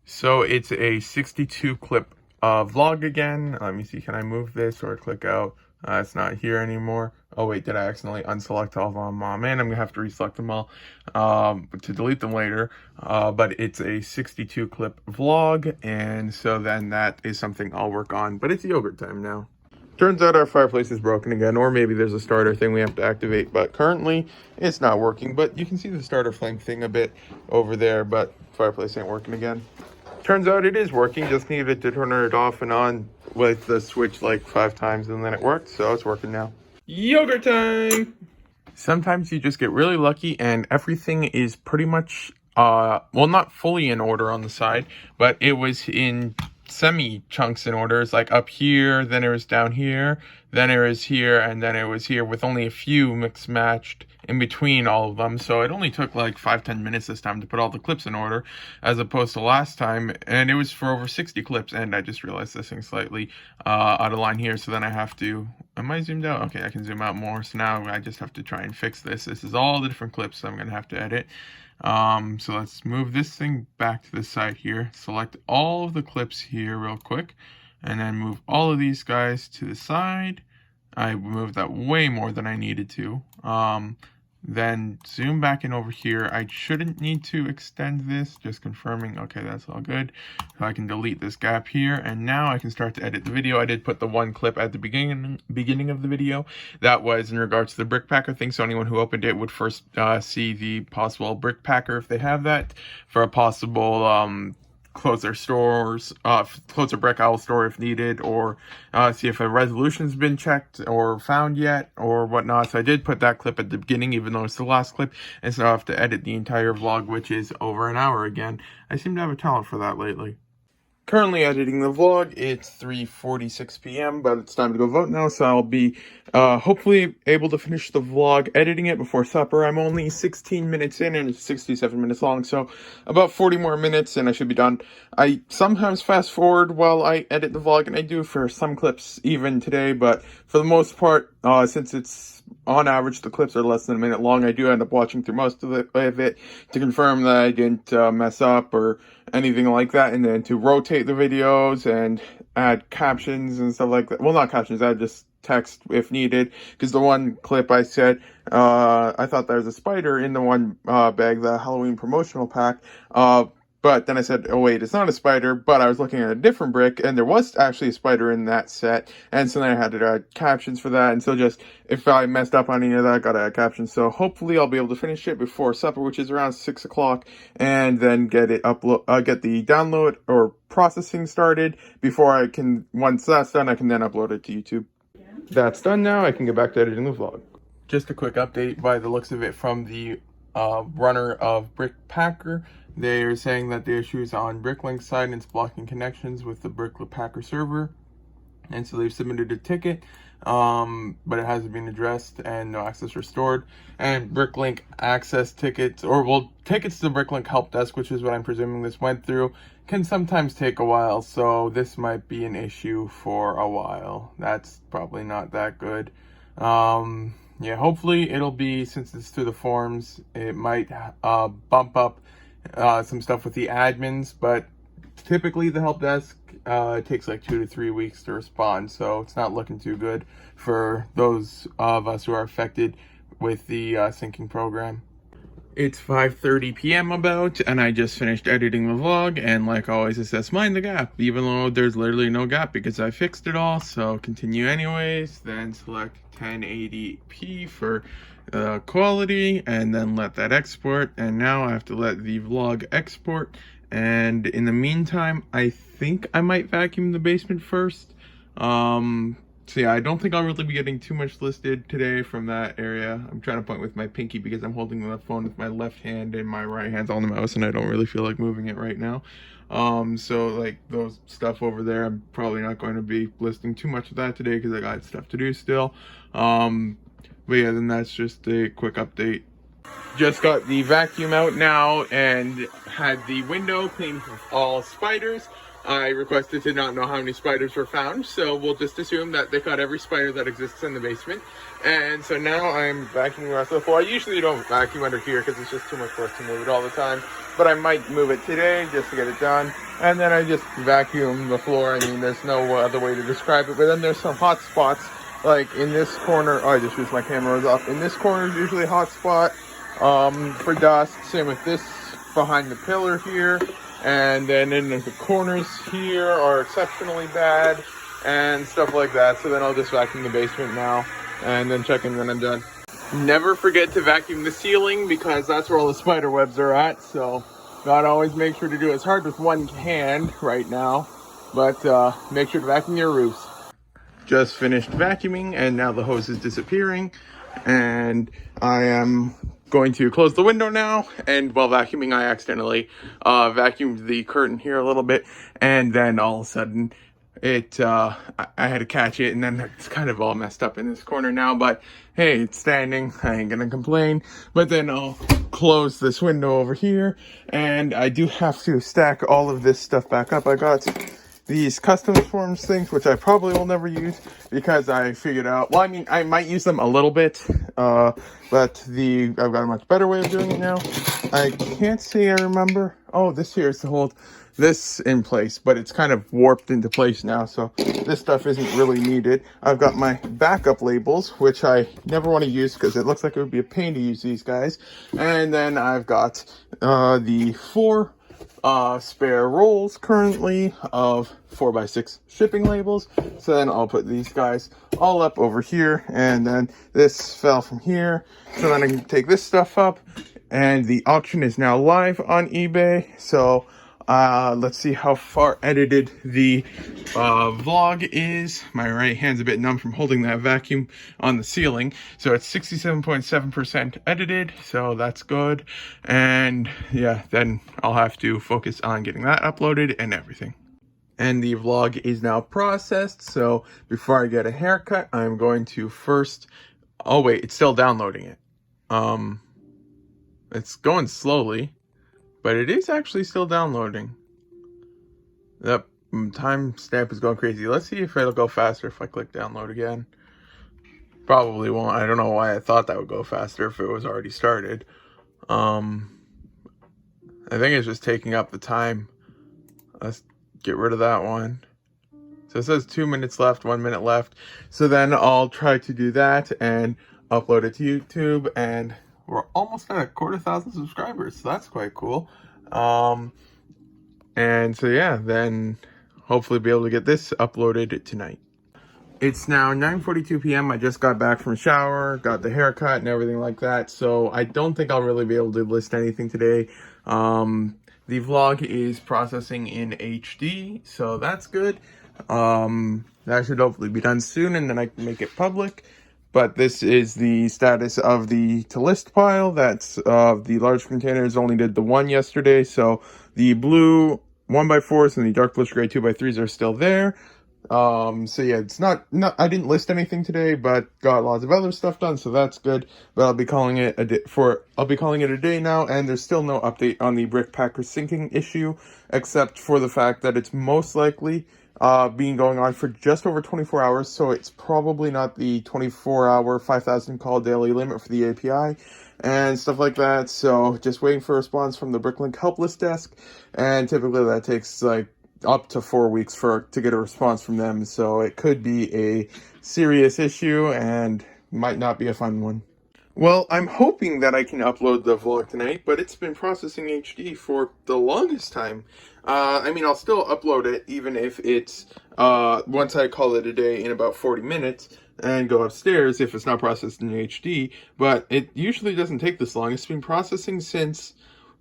So it's a 62 clip vlog again. Let me see, can I move this or click out? It's not here anymore. Oh wait, did I accidentally unselect all of them? Man, I'm gonna have to reselect them all to delete them later. But it's a 62 clip vlog, and so then that is something I'll work on. But it's yogurt time now. Turns out our fireplace is broken again, or maybe there's a starter thing we have to activate, but currently it's not working. But you can see the starter flame thing a bit over there, but fireplace ain't working again. Turns out it is working, just needed to turn it off and on with the switch like 5 times and then it worked, so it's working now. Yogurt time! Sometimes you just get really lucky and everything is pretty much, well, not fully in order on the side, but it was in semi-chunks in order. It's like up here, then it was down here, then it was here, and then it was here, with only a few mixed matched in between all of them. So it only took like 5-10 minutes this time to put all the clips in order, as opposed to last time, and it was for over 60 clips. And I just realized this thing's slightly out of line here, so then I have to, am I zoomed out? Okay, I can zoom out more. So now I just have to try and fix this. This is all the different clips I'm gonna have to edit. So let's move this thing back to the side here, select all of the clips here real quick, and then move all of these guys to the side. I moved that way more than I needed to. Then zoom back in over here. I shouldn't need to extend this, just confirming. Okay, that's all good. So I can delete this gap here, and now I can start to edit the video. I did put the one clip at the beginning of the video that was in regards to the Brickpacker thing, so anyone who opened it would first see the possible Brickpacker, if they have that, for a possible close their stores, close their Brickowl store if needed, or see if a resolution's been checked or found yet, or whatnot. So I did put that clip at the beginning, even though it's the last clip, and so I have to edit the entire vlog, which is over an hour again. I seem to have a talent for that lately. Currently editing the vlog. It's 3:46 p.m., but it's time to go vote now, so I'll be hopefully able to finish the vlog editing it before supper. I'm only 16 minutes in, and it's 67 minutes long, so about 40 more minutes and I should be done. I sometimes fast forward while I edit the vlog, and I do for some clips even today, but for the most part, since it's on average the clips are less than a minute long, I do end up watching through most of it to confirm that I didn't mess up or anything like that, and then to rotate the videos and add captions and stuff like that. Well, not captions, add just text if needed, because the one clip I said I thought there was a spider in the one bag, the Halloween promotional pack, but then I said, oh wait, it's not a spider, but I was looking at a different brick, and there was actually a spider in that set, and so then I had to add captions for that, and so just, if I messed up on any of that, I gotta add captions. So hopefully I'll be able to finish it before supper, which is around 6 o'clock, and then get it get the download or processing started before I can, once that's done, I can then upload it to YouTube. That's done now, I can get back to editing the vlog. Just a quick update by the looks of it from the runner of Brickpacker. They are saying that the issue is on Bricklink side and it's blocking connections with the Brickpacker server. And so they've submitted a ticket, but it hasn't been addressed and no access restored. And Bricklink access tickets, or well, tickets to the Bricklink help desk, which is what I'm presuming this went through, can sometimes take a while. So this might be an issue for a while. That's probably not that good. Yeah, hopefully it'll be, since it's through the forums, it might bump up some stuff with the admins, but typically the help desk takes like 2 to 3 weeks to respond, so it's not looking too good for those of us who are affected with the syncing program. It's 5:30 p.m. about, and I just finished editing the vlog, and like always it says mind the gap, even though there's literally no gap because I fixed it all. So continue anyways, then select 1080p for quality, and then let that export. And now I have to let the vlog export, and in the meantime I think I might vacuum the basement first. So yeah, I don't think I'll really be getting too much listed today from that area. I'm trying to point with my pinky because I'm holding the phone with my left hand and my right hand's on the mouse, and I don't really feel like moving it right now. So like those stuff over there, I'm probably not going to be listing too much of that today because I got stuff to do still. But yeah, then that's just a quick update. Just got the vacuum out now and had the window cleaned of all spiders. I requested to not know how many spiders were found, so we'll just assume that they caught every spider that exists in the basement. And so now I'm vacuuming the rest of the floor. I usually don't vacuum under here because it's just too much for us to move it all the time. but I might move it today just to get it done. And then I just vacuum the floor. I mean, there's no other way to describe it. But then there's some hot spots, like in this corner. Oh, I just wish my camera was off. In this corner is usually a hot spot for dust. Same with this behind the pillar here. And then in the corners here are exceptionally bad and stuff like that. So then I'll just vacuum the basement now and then check in when I'm done. Never forget to vacuum the ceiling because that's where all the spider webs are at. So gotta always make sure to do it. It's hard with one hand right now, but make sure to vacuum your roofs. Just finished vacuuming and now the hose is disappearing, and I am going to close the window now. And while vacuuming, I accidentally vacuumed the curtain here a little bit, and then all of a sudden I had to catch it, and then it's kind of all messed up in this corner now, but hey, it's standing. I ain't gonna complain. But then I'll close this window over here, and I do have to stack all of this stuff back up. I got these custom forms things, which I probably will never use because I figured out, well, I mean, I might use them a little bit, but I've got a much better way of doing it now. I can't say I remember. Oh, this here is to hold this in place, but it's kind of warped into place now, so this stuff isn't really needed. I've got my backup labels, which I never want to use because it looks like it would be a pain to use these guys. And then I've got the 4 spare rolls currently of 4x6 shipping labels. So then I'll put these guys all up over here, and then this fell from here. So then I can take this stuff up, and the auction is now live on eBay. So let's see how far edited the vlog is. My right hand's a bit numb from holding that vacuum on the ceiling. So it's 67.7% edited, so that's good. And yeah, then I'll have to focus on getting that uploaded and everything. And the vlog is now processed, so before I get a haircut, I'm going to first... Oh wait, it's still downloading it. It's going slowly, but it is actually still downloading. That timestamp is going crazy. Let's see if it'll go faster if I click download again. Probably won't. I don't know why I thought that would go faster if it was already started. I think it's just taking up the time. Let's get rid of that one. So it says 2 minutes left, 1 minute left. So then I'll try to do that and upload it to YouTube, and we're almost at 250,000 subscribers, so that's quite cool. And so yeah, then hopefully be able to get this uploaded tonight. It's now 9:42 p.m. I just got back from shower, got the haircut and everything like that, so I don't think I'll really be able to list anything today. The vlog is processing in HD, so that's good. That should hopefully be done soon, and then I can make it public. But this is the status of the to list pile. That's the large containers only did the one yesterday, so the blue 1x4s and the dark bluish gray 2x3s are still there. So yeah, it's not I didn't list anything today, but got lots of other stuff done, so that's good. But I'll be calling it a day now, and there's still no update on the Brickpacker sinking issue, except for the fact that it's most likely being going on for just over 24 hours, so it's probably not the 24-hour 5,000 call daily limit for the API and stuff like that. So just waiting for a response from the Bricklink helpless desk, and typically that takes like up to 4 weeks to get a response from them. So it could be a serious issue and might not be a fun one. Well, I'm hoping that I can upload the vlog tonight, but it's been processing HD for the longest time. I mean, I'll still upload it even if it's, once I call it a day in about 40 minutes and go upstairs if it's not processed in HD, but it usually doesn't take this long. It's been processing since,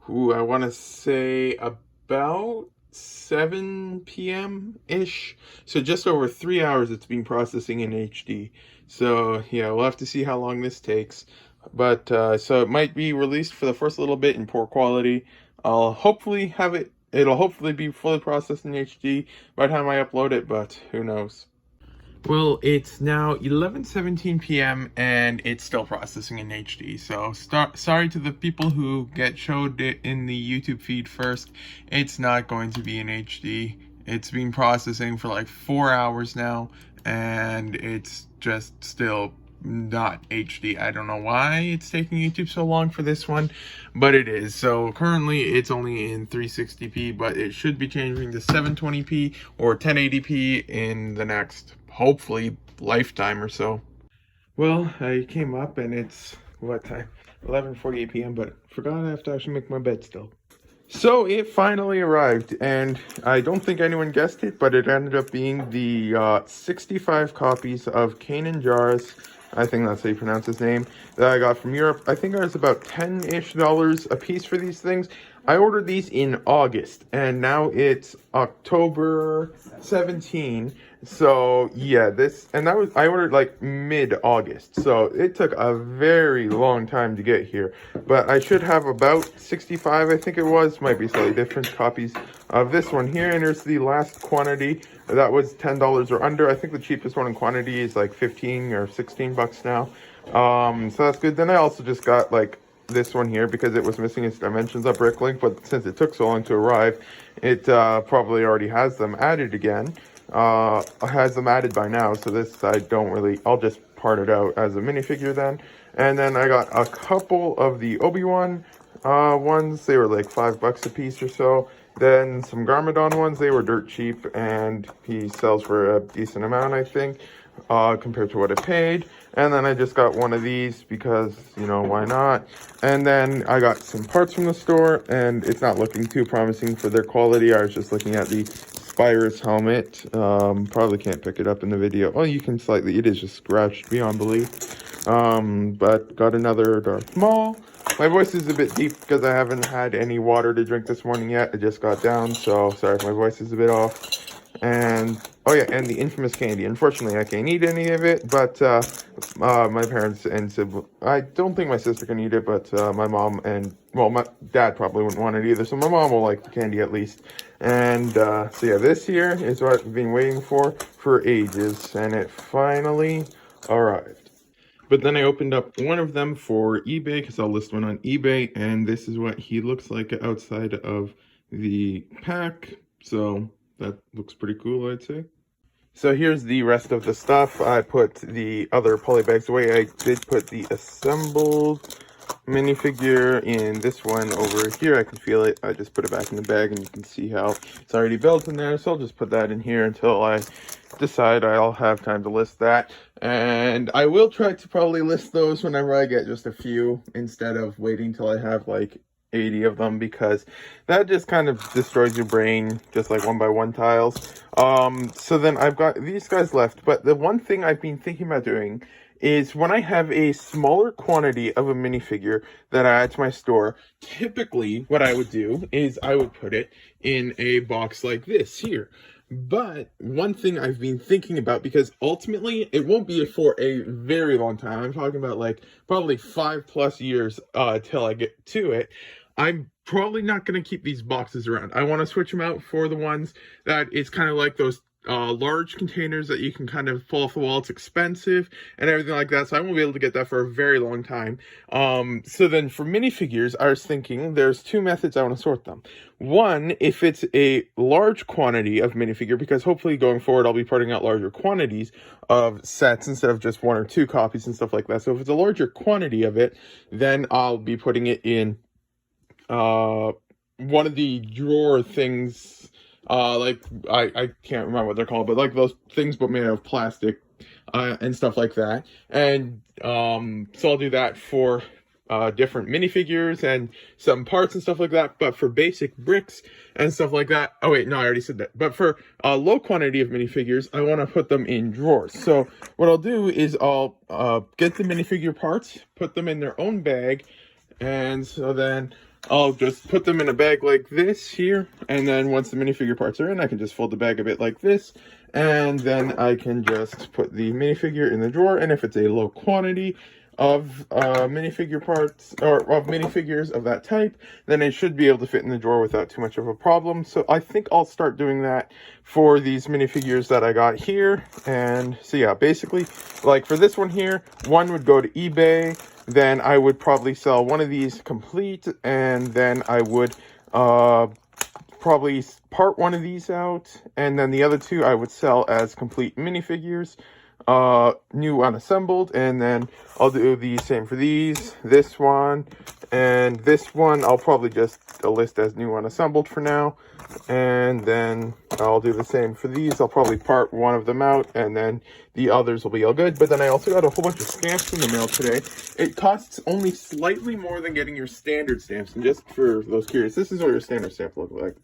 I want to say about 7 p.m.-ish. So just over 3 hours it's been processing in HD. So yeah, we'll have to see how long this takes. But so it might be released for the first little bit in poor quality. I'll hopefully have it. It'll hopefully be fully processed in HD by the time I upload it, but who knows. Well, it's now 11:17 p.m. and it's still processing in HD. So sorry to the people who get showed it in the YouTube feed first. It's not going to be in HD. It's been processing for like 4 hours now, and it's just still not HD. I don't know why it's taking YouTube so long for this one, but it is. So currently it's only in 360p, but it should be changing to 720p or 1080p in the next, hopefully, lifetime or so. Well, I came up and it's, what time? 11:48 p.m., but forgot I have to actually make my bed still. So it finally arrived, and I don't think anyone guessed it, but it ended up being the 65 copies of Kanan Jarrus, I think that's how you pronounce his name, that I got from Europe. I think it was about $10-ish a piece for these things. I ordered these in August, and now it's October 17. So yeah, I ordered like mid-August, so it took a very long time to get here. But I should have about 65, I think it was, might be slightly different copies of this one here. And here's the last quantity that was $10 or under. I think the cheapest one in quantity is like 15 or 16 bucks now. So that's good. Then I also just got like this one here because it was missing its dimensions on Bricklink, but since it took so long to arrive, it probably already has them added again. Has them added by now, so this I'll just part it out as a minifigure then. And then I got a couple of the Obi-Wan ones. They were like $5 a piece or so. Then some Garmadon ones, they were dirt cheap, and he sells for a decent amount, I think, compared to what I paid. And then I just got one of these because, you know, why not? And then I got some parts from the store, and it's not looking too promising for their quality. I was just looking at the Spyrus helmet. Probably can't pick it up in the video. Oh, you can slightly. It is just scratched beyond belief. But got another Darth Maul. My voice is a bit deep because I haven't had any water to drink this morning yet. I just got down, so sorry if my voice is a bit off. And oh yeah, and the infamous candy. Unfortunately, I can't eat any of it, but my parents and I don't think my sister can eat it, but my mom and, well, my dad probably wouldn't want it either, so my mom will like the candy at least. And so yeah, this here is what I've been waiting for ages, and it finally arrived. But then I opened up one of them for eBay because I'll list one on eBay, and this is what he looks like outside of the pack. So that looks pretty cool, I'd say. So here's the rest of the stuff. I put the other poly bags away. I did put the assembled minifigure in this one over here. I can feel it. I just put it back in the bag, and you can see how it's already built in there. So I'll just put that in here until I decide I'll have time to list that. And I will try to probably list those whenever I get just a few, instead of waiting till I have like 80 of them, because that just kind of destroys your brain, just like one by one tiles. So then I've got these guys left, but the one thing I've been thinking about doing is when I have a smaller quantity of a minifigure that I add to my store, typically what I would do is I would put it in a box like this here. But one thing I've been thinking about, because ultimately it won't be for a very long time, I'm talking about like probably 5+ years till I get to it, I'm probably not going to keep these boxes around. I want to switch them out for the ones that it's kind of like those large containers that you can kind of pull off the wall. It's expensive and everything like that, so I won't be able to get that for a very long time. So then for minifigures, I was thinking there's two methods I want to sort them. One, if it's a large quantity of minifigure, because hopefully going forward I'll be putting out larger quantities of sets instead of just 1 or 2 copies and stuff like that. So if it's a larger quantity of it, then I'll be putting it in one of the drawer things, like I can't remember what they're called, but like those things but made of plastic and stuff like that. And so I'll do that for different minifigures and some parts and stuff like that. But for basic bricks and stuff like that, oh wait, no, I already said that. But for a low quantity of minifigures, I want to put them in drawers. So what I'll do is I'll get the minifigure parts, put them in their own bag, and so then I'll just put them in a bag like this here, and then once the minifigure parts are in, I can just fold the bag a bit like this, and then I can just put the minifigure in the drawer. And if it's a low quantity of minifigure parts, or of minifigures of that type, then it should be able to fit in the drawer without too much of a problem. So I think I'll start doing that for these minifigures that I got here. And so yeah, basically, like for this one here, one would go to eBay. Then I would probably sell one of these complete, and then I would probably part one of these out, and then the other two I would sell as complete minifigures. new unassembled, and then I'll do the same for these, this one, and this one I'll probably just list as new unassembled for now. And then I'll do the same for these. I'll probably part one of them out, and then the others will be all good. But then I also got a whole bunch of stamps in the mail today. It costs only slightly more than getting your standard stamps. And just for those curious, this is what your standard stamp looks like.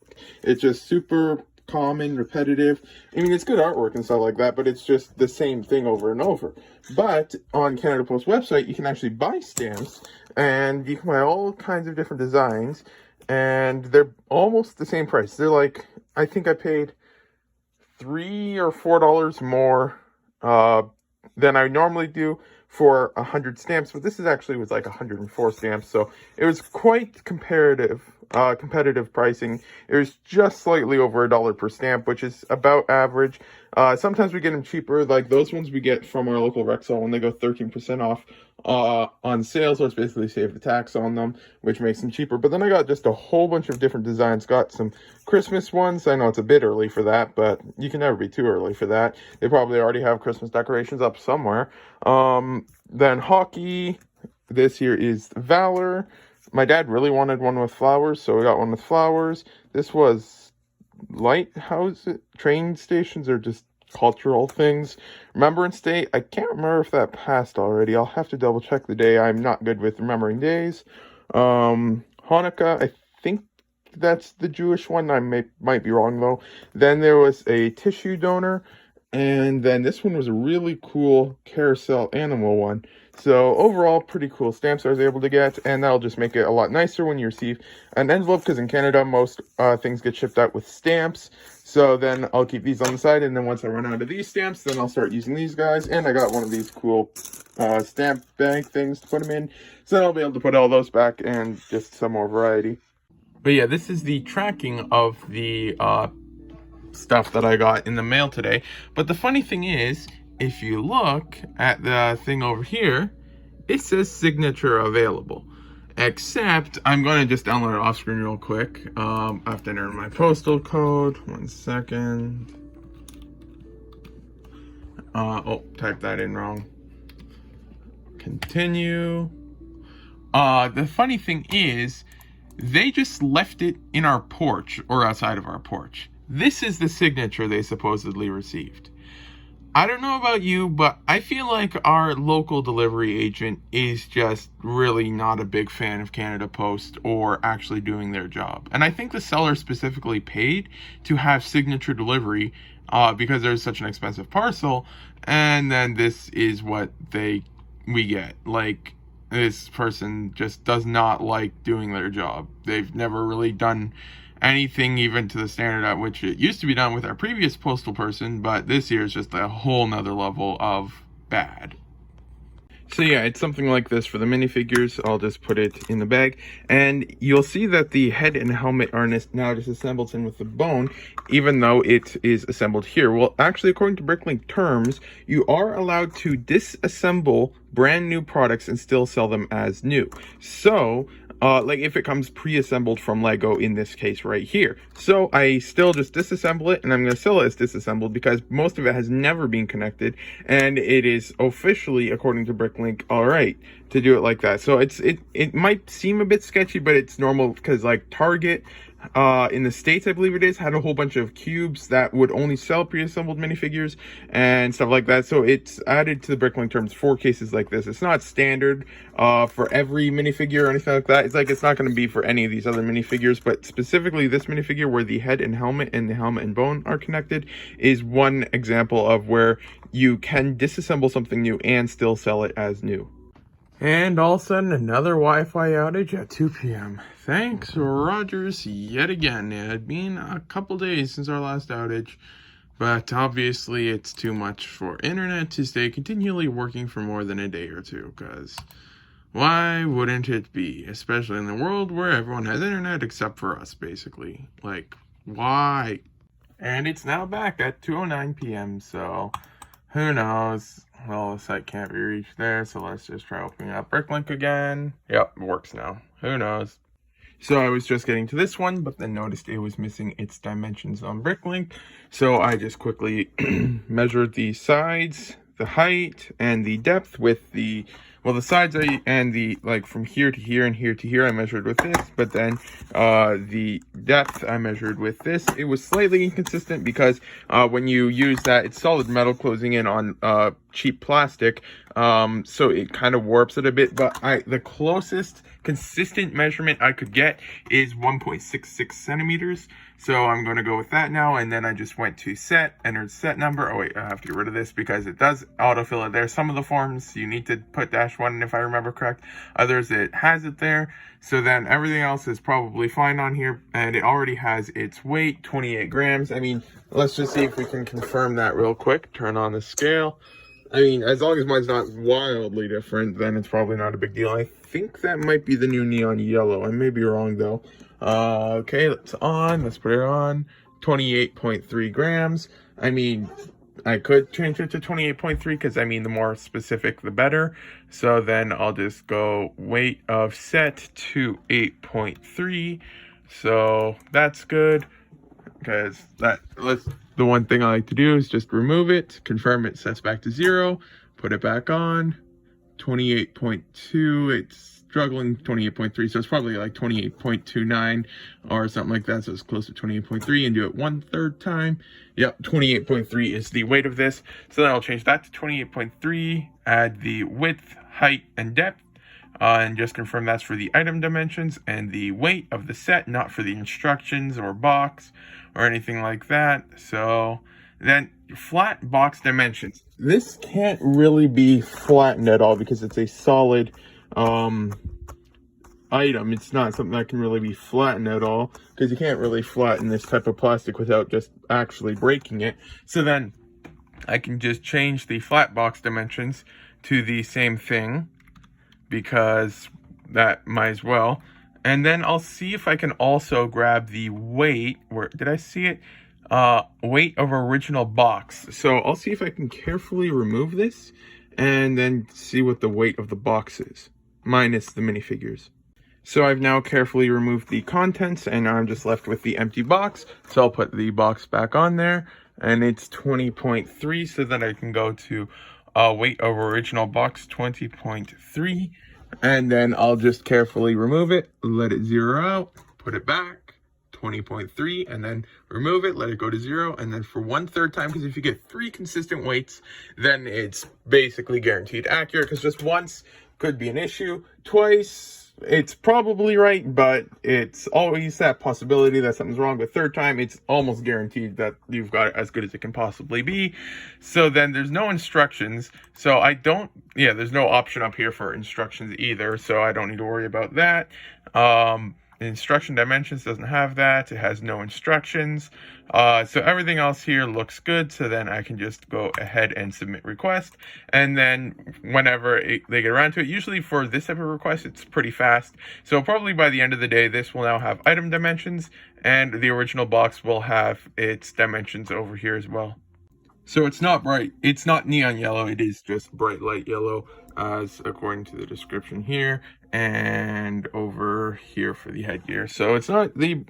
It's just super common, repetitive. I mean, it's good artwork and stuff like that, but it's just the same thing over and over. But on Canada Post website, you can actually buy stamps, and you can buy all kinds of different designs, and they're almost the same price. They're like, I think I paid $3 or $4 more than I normally do for 100 stamps, but this is actually was like 104 stamps, so it was quite competitive pricing. It was just slightly over $1 per stamp, which is about average. Sometimes we get them cheaper, like those ones we get from our local Brickowl when they go 13% off on sale, so it's basically save the tax on them, which makes them cheaper. But then I got just a whole bunch of different designs. Got some Christmas ones. I know it's a bit early for that, but you can never be too early for that. They probably already have Christmas decorations up somewhere. Then hockey. This here is Valor. My dad really wanted one with flowers, so we got one with flowers. This was lighthouse, train stations, or just cultural things. Remembrance Day, I can't remember if that passed already. I'll have to double check the day. I'm not good with remembering days. Hanukkah, I think that's the Jewish one. I might be wrong though. Then there was a tissue donor, and then this one was a really cool carousel animal one. So overall, pretty cool stamps I was able to get, and that'll just make it a lot nicer when you receive an envelope, because in Canada, most things get shipped out with stamps. So then I'll keep these on the side, and then once I run out of these stamps, then I'll start using these guys. And I got one of these cool stamp bag things to put them in, so then I'll be able to put all those back and just some more variety. But yeah, this is the tracking of the stuff that I got in the mail today. But the funny thing is, if you look at the thing over here, it says signature available. Except, I'm going to just download it off screen real quick. I have to enter my postal code. 1 second. Oh, typed that in wrong. Continue. The funny thing is, they just left it in our porch, or outside of our porch. This is the signature they supposedly received. I don't know about you, but I feel like our local delivery agent is just really not a big fan of Canada Post or actually doing their job. And I think the seller specifically paid to have signature delivery because there's such an expensive parcel. And then this is what we get. Like, this person just does not like doing their job. They've never really done anything even to the standard at which it used to be done with our previous postal person, but this year is just a whole nother level of bad. So yeah, it's something like this for the minifigures. I'll just put it in the bag, and you'll see that the head and helmet are now disassembled in with the bone, even though it is assembled here. Well, actually, according to Bricklink terms, you are allowed to disassemble brand new products and still sell them as new. So like if it comes pre-assembled from Lego in this case right here. So I still just disassemble it, and I'm going to sell it as disassembled because most of it has never been connected, and it is officially, according to Bricklink, all right to do it like that. So it might seem a bit sketchy, but it's normal because like Target in the States, I believe it is, had a whole bunch of cubes that would only sell pre-assembled minifigures and stuff like that. So it's added to the Bricklink terms for cases like this. It's not standard for every minifigure or anything like that. It's not going to be for any of these other minifigures, but specifically this minifigure where the head and the helmet and bone are connected is one example of where you can disassemble something new and still sell it as new. And all of a sudden, another Wi-Fi outage at 2 p.m. Thanks, Rogers, yet again. It had been a couple days since our last outage, but obviously it's too much for internet to stay continually working for more than a day or two, because why wouldn't it be? Especially in the world where everyone has internet except for us, basically. Like, why? And it's now back at 2:09 p.m., so who knows? Well, the site can't be reached there, so let's just try opening up Bricklink again. Yep, it works now. Who knows? So I was just getting to this one, but then noticed it was missing its dimensions on Bricklink. So I just quickly measured the sides, the height and the depth with the, well, the sides and the, like, from here to here and here to here I measured with this, but then the depth I measured with this. It was slightly inconsistent because when you use that, it's solid metal closing in on cheap plastic, so it kind of warps it a bit, but the closest consistent measurement I could get is 1.66 centimeters. So I'm going to go with that now, and then I just went to set, entered set number. Oh wait, I have to get rid of this because it does autofill it there. Some of the forms you need to put -1 if I remember correct. Others it has it there. So then everything else is probably fine on here, and it already has its weight, 28 grams. I mean, let's just see if we can confirm that real quick. Turn on the scale. I mean, as long as mine's not wildly different, then it's probably not a big deal. I think that might be the new neon yellow. I may be wrong though. Okay, let's put it on. 28.3 grams. I mean, I could change it to 28.3 because, I mean, the more specific, the better. So then I'll just go weight of set to 8.3. So that's good because the one thing I like to do is just remove it, confirm it sets back to 0, put it back on. 28.2, it's struggling 28.3, so it's probably like 28.29 or something like that, so it's close to 28.3, and do it 1/3 time. Yep, 28.3 is the weight of this. So then I'll change that to 28.3, add the width, height, and depth, and just confirm that's for the item dimensions and the weight of the set, not for the instructions or box or anything like that. So then flat box dimensions. This can't really be flattened at all because it's a solid item. It's not something that can really be flattened at all because you can't really flatten this type of plastic without just actually breaking it. So then I can just change the flat box dimensions to the same thing because that might as well. And then I'll see if I can also grab the weight. Where did I see it? Weight of original box. So I'll see if I can carefully remove this and then see what the weight of the box is, minus the minifigures. So I've now carefully removed the contents and I'm just left with the empty box. So I'll put the box back on there and it's 20.3, so that I can go to weight of original box 20.3, and then I'll just carefully remove it, let it zero out, put it back, 20.3, and then remove it, let it go to 0, and then for 1/3 time, because if you get 3 consistent weights, then it's basically guaranteed accurate, because just once could be an issue, twice it's probably right, but it's always that possibility that something's wrong. But 3rd time, it's almost guaranteed that you've got it as good as it can possibly be. So then there's no instructions. So there's no option up here for instructions either. So I don't need to worry about that. Instruction dimensions doesn't have that. It has no instructions. So everything else here looks good. So then I can just go ahead and submit request. And then whenever they get around to it, usually for this type of request, it's pretty fast. So probably by the end of the day, this will now have item dimensions, and the original box will have its dimensions over here as well. So it's not bright, it's not neon yellow, it is just bright light yellow, as according to the description here, and over here for the headgear. So it's not the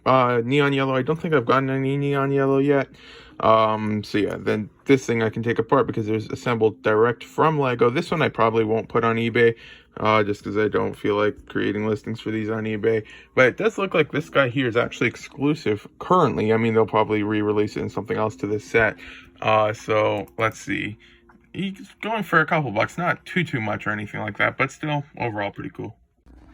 neon yellow. I don't think I've gotten any neon yellow yet. So yeah, then this thing I can take apart because there's assembled direct from Lego. This one I probably won't put on eBay, just because I don't feel like creating listings for these on eBay. But it does look like this guy here is actually exclusive currently. I mean, they'll probably re-release it in something else to this set. So let's see. He's going for a couple bucks, not too much or anything like that, but still overall pretty cool.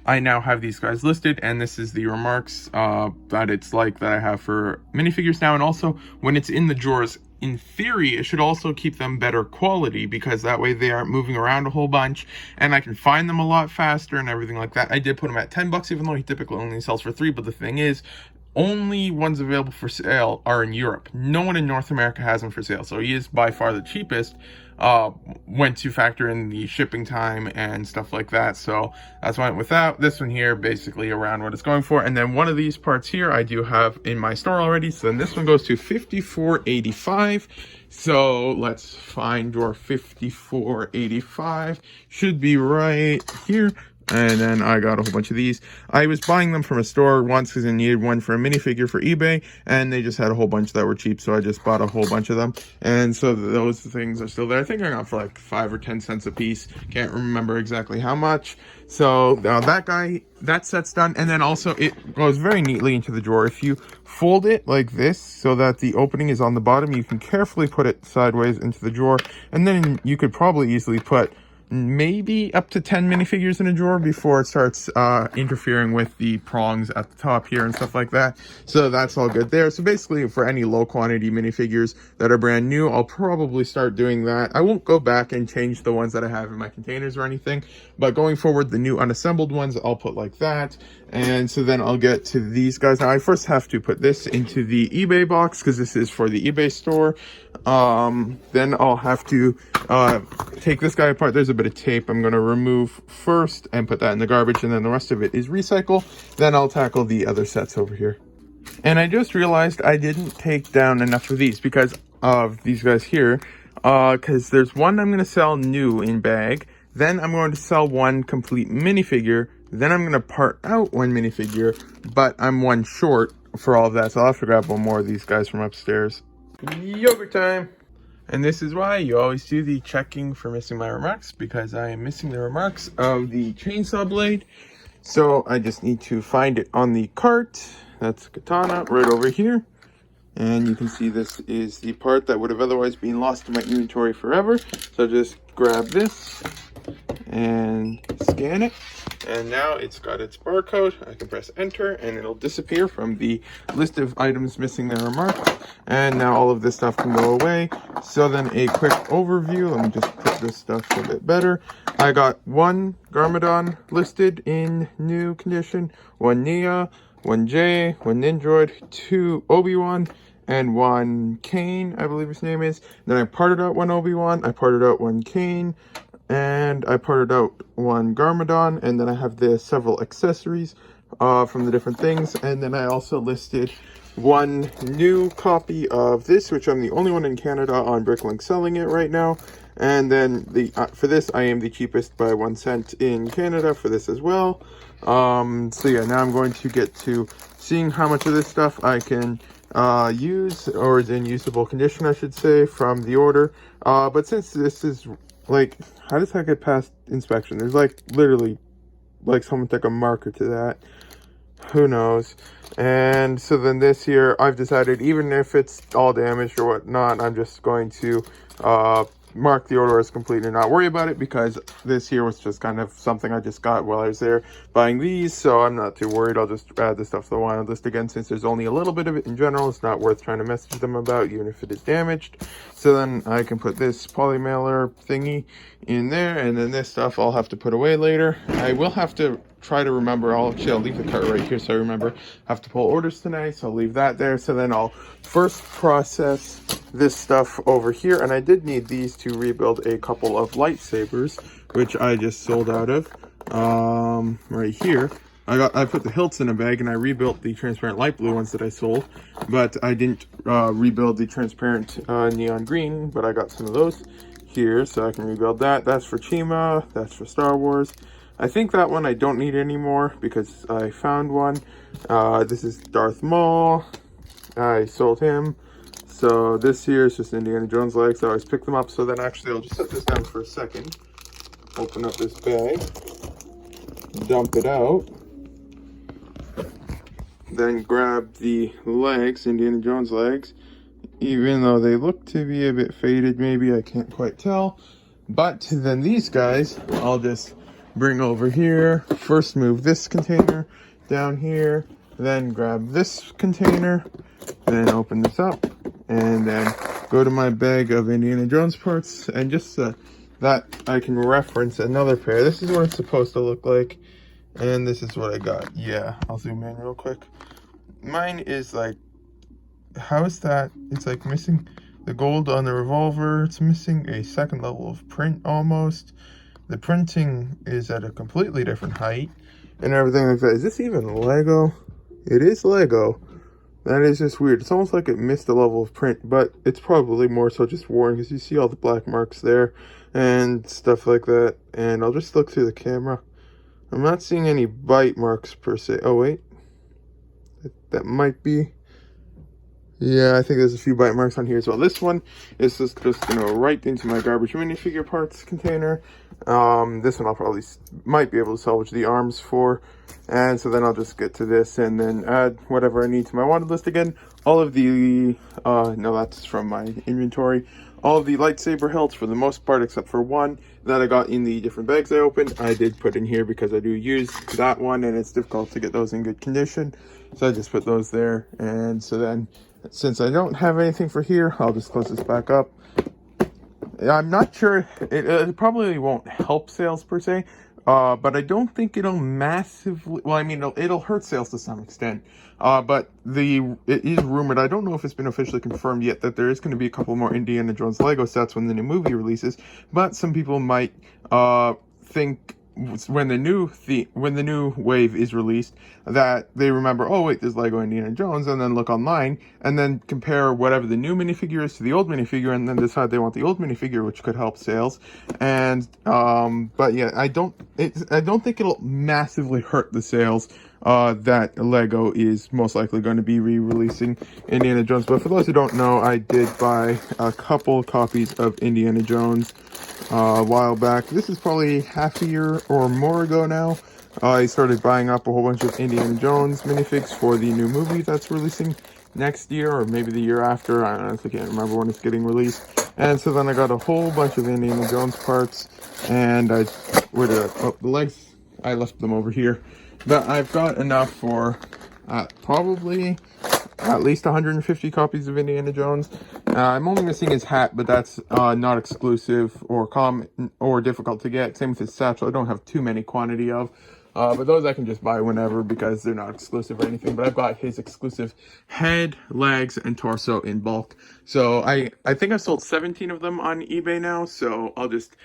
I now have these guys listed, and this is the remarks that it's like that I have for minifigures now. And also, when it's in the drawers, in theory, it should also keep them better quality, because that way they aren't moving around a whole bunch, and I can find them a lot faster and everything like that. I did put him at 10 bucks, even though he typically only sells for 3, but the thing is, only ones available for sale are in Europe. No one in North America has them for sale, so he is by far the cheapest, when to factor in the shipping time and stuff like that. So that's why I went with that. This one here, basically around what it's going for. And then one of these parts here I do have in my store already, so then this one goes to $54.85. So let's find your $54.85. Should be right here. And then I got a whole bunch of these. I was buying them from a store once because I needed one for a minifigure for eBay, and they just had a whole bunch that were cheap, so I just bought a whole bunch of them. And so those things are still there. I think I got for like 5 or 10 cents a piece. Can't remember exactly how much. So that set's done. And then also it goes very neatly into the drawer. If you fold it like this so that the opening is on the bottom, you can carefully put it sideways into the drawer. And then you could probably easily put maybe up to 10 minifigures in a drawer before it starts interfering with the prongs at the top here and stuff like that. So that's all good there. So basically for any low quantity minifigures that are brand new, I'll probably start doing that. I won't go back and change the ones that I have in my containers or anything, but going forward, the new unassembled ones, I'll put like that. And so then I'll get to these guys. Now I first have to put this into the eBay box because this is for the eBay store. Then I'll have to take this guy apart. There's a bit of tape I'm going to remove first and put that in the garbage, and then the rest of it is recycle. Then I'll tackle the other sets over here. And I just realized I didn't take down enough of these because of these guys here, because there's one I'm going to sell new in bag, then I'm going to sell one complete minifigure, then I'm going to part out one minifigure, but I'm one short for all of that, so I'll have to grab one more of these guys from upstairs. Yogurt time! And this is why you always do the checking for missing my remarks, because I am missing the remarks of the chainsaw blade. So I just need to find it on the cart. That's katana right over here. And you can see this is the part that would have otherwise been lost in my inventory forever. So just grab this and scan it. And now it's got its barcode. I can press enter and it'll disappear from the list of items missing their remarks. And now all of this stuff can go away. So then a quick overview. Let me just put this stuff a bit better. I got one Garmadon listed in new condition, one Nia, one Jay, one Nindroid, 2 Obi-Wan, and 1 Kane, I believe his name is. Then I parted out 1 Obi-Wan, I parted out 1 Kane, and I parted out 1 Garmadon, and then I have the several accessories from the different things. And then I also listed 1 new copy of this, which I'm the only one in Canada on Bricklink selling it right now. And then for this, I am the cheapest by 1 cent in Canada for this as well. So yeah, now I'm going to get to seeing how much of this stuff I can use, or is in usable condition, I should say, from the order. But since this is like, how does that get past inspection? There's like literally like someone took a marker to that. Who knows? And so then this here, I've decided, even if it's all damaged or whatnot, I'm just going to mark the order as complete and not worry about it, because this here was just kind of something I just got while I was there buying these, so I'm not too worried. I'll just add the stuff to the wanted list again, since there's only a little bit of it in general. It's not worth trying to message them about, even if it is damaged. So then I can put this poly mailer thingy in there, and then this stuff I'll have to put away later. I will have to try to remember. I'll leave the cart right here so I remember. I have to pull orders tonight, so I'll leave that there. So then I'll first process this stuff over here, and I did need these to rebuild a couple of lightsabers, which I just sold out of. Right here, I put the hilts in a bag, and I rebuilt the transparent light blue ones that I sold, but I didn't rebuild the transparent neon green, but I got some of those here, so I can rebuild that. That's for Chima, that's for Star Wars. I think that one I don't need anymore because I found one. This is Darth Maul. I sold him. So this here is just Indiana Jones legs. I always pick them up. So then actually I'll just set this down for a second. Open up this bag. Dump it out. Then grab the legs, Indiana Jones legs. Even though they look to be a bit faded, maybe, I can't quite tell. But then these guys, I'll just bring over here. First move this container down here, then grab this container, then open this up, and then go to my bag of Indiana Jones parts, and just that I can reference another pair. This is what it's supposed to look like, and this is what I got. Yeah, I'll zoom in real quick. Mine is like, how is that? It's like missing the gold on the revolver. It's missing a second level of print almost. The printing is at a completely different height and everything like that. Is this even Lego? It is Lego. That is just weird. It's almost like it missed a level of print, but it's probably more so just worn, because you see all the black marks there and stuff like that. And I'll just look through the camera. I'm not seeing any bite marks per se. Oh, wait. That might be. Yeah, I think there's a few bite marks on here as well. This one is just gonna go right into my garbage minifigure parts container. This one I'll probably might be able to salvage the arms for. And so then I'll just get to this and then add whatever I need to my wanted list again. All of the, no, that's from my inventory. All of the lightsaber hilts for the most part, except for one that I got in the different bags I opened, I did put in here because I do use that one and it's difficult to get those in good condition. So I just put those there. And so then, since I don't have anything for here, I'll just close this back up. I'm not sure, it probably won't help sales per se, but I don't think it'll massively, well, I mean, it'll hurt sales to some extent, but it is rumored, I don't know if it's been officially confirmed yet, that there is going to be a couple more Indiana Jones Lego sets when the new movie releases, but some people might think when the new wave is released that they remember, oh wait, there's Lego Indiana Jones, and then look online and then compare whatever the new minifigure is to the old minifigure and then decide they want the old minifigure, which could help sales. And but yeah, I don't think it'll massively hurt the sales that Lego is most likely going to be re-releasing Indiana Jones. But for those who don't know, I did buy a couple copies of Indiana Jones a while back. This is probably half a year or more ago now. I started buying up a whole bunch of Indiana Jones minifigs for the new movie that's releasing next year, or maybe the year after. I honestly can't remember when it's getting released. And so then I got a whole bunch of Indiana Jones parts, and where did the legs, I left them over here. But I've got enough for probably at least 150 copies of Indiana Jones. I'm only missing his hat, but that's not exclusive or common or difficult to get. Same with his satchel. I don't have too many quantity of. But those I can just buy whenever because they're not exclusive or anything. But I've got his exclusive head, legs, and torso in bulk. So I think I've sold 17 of them on eBay now. So I'll just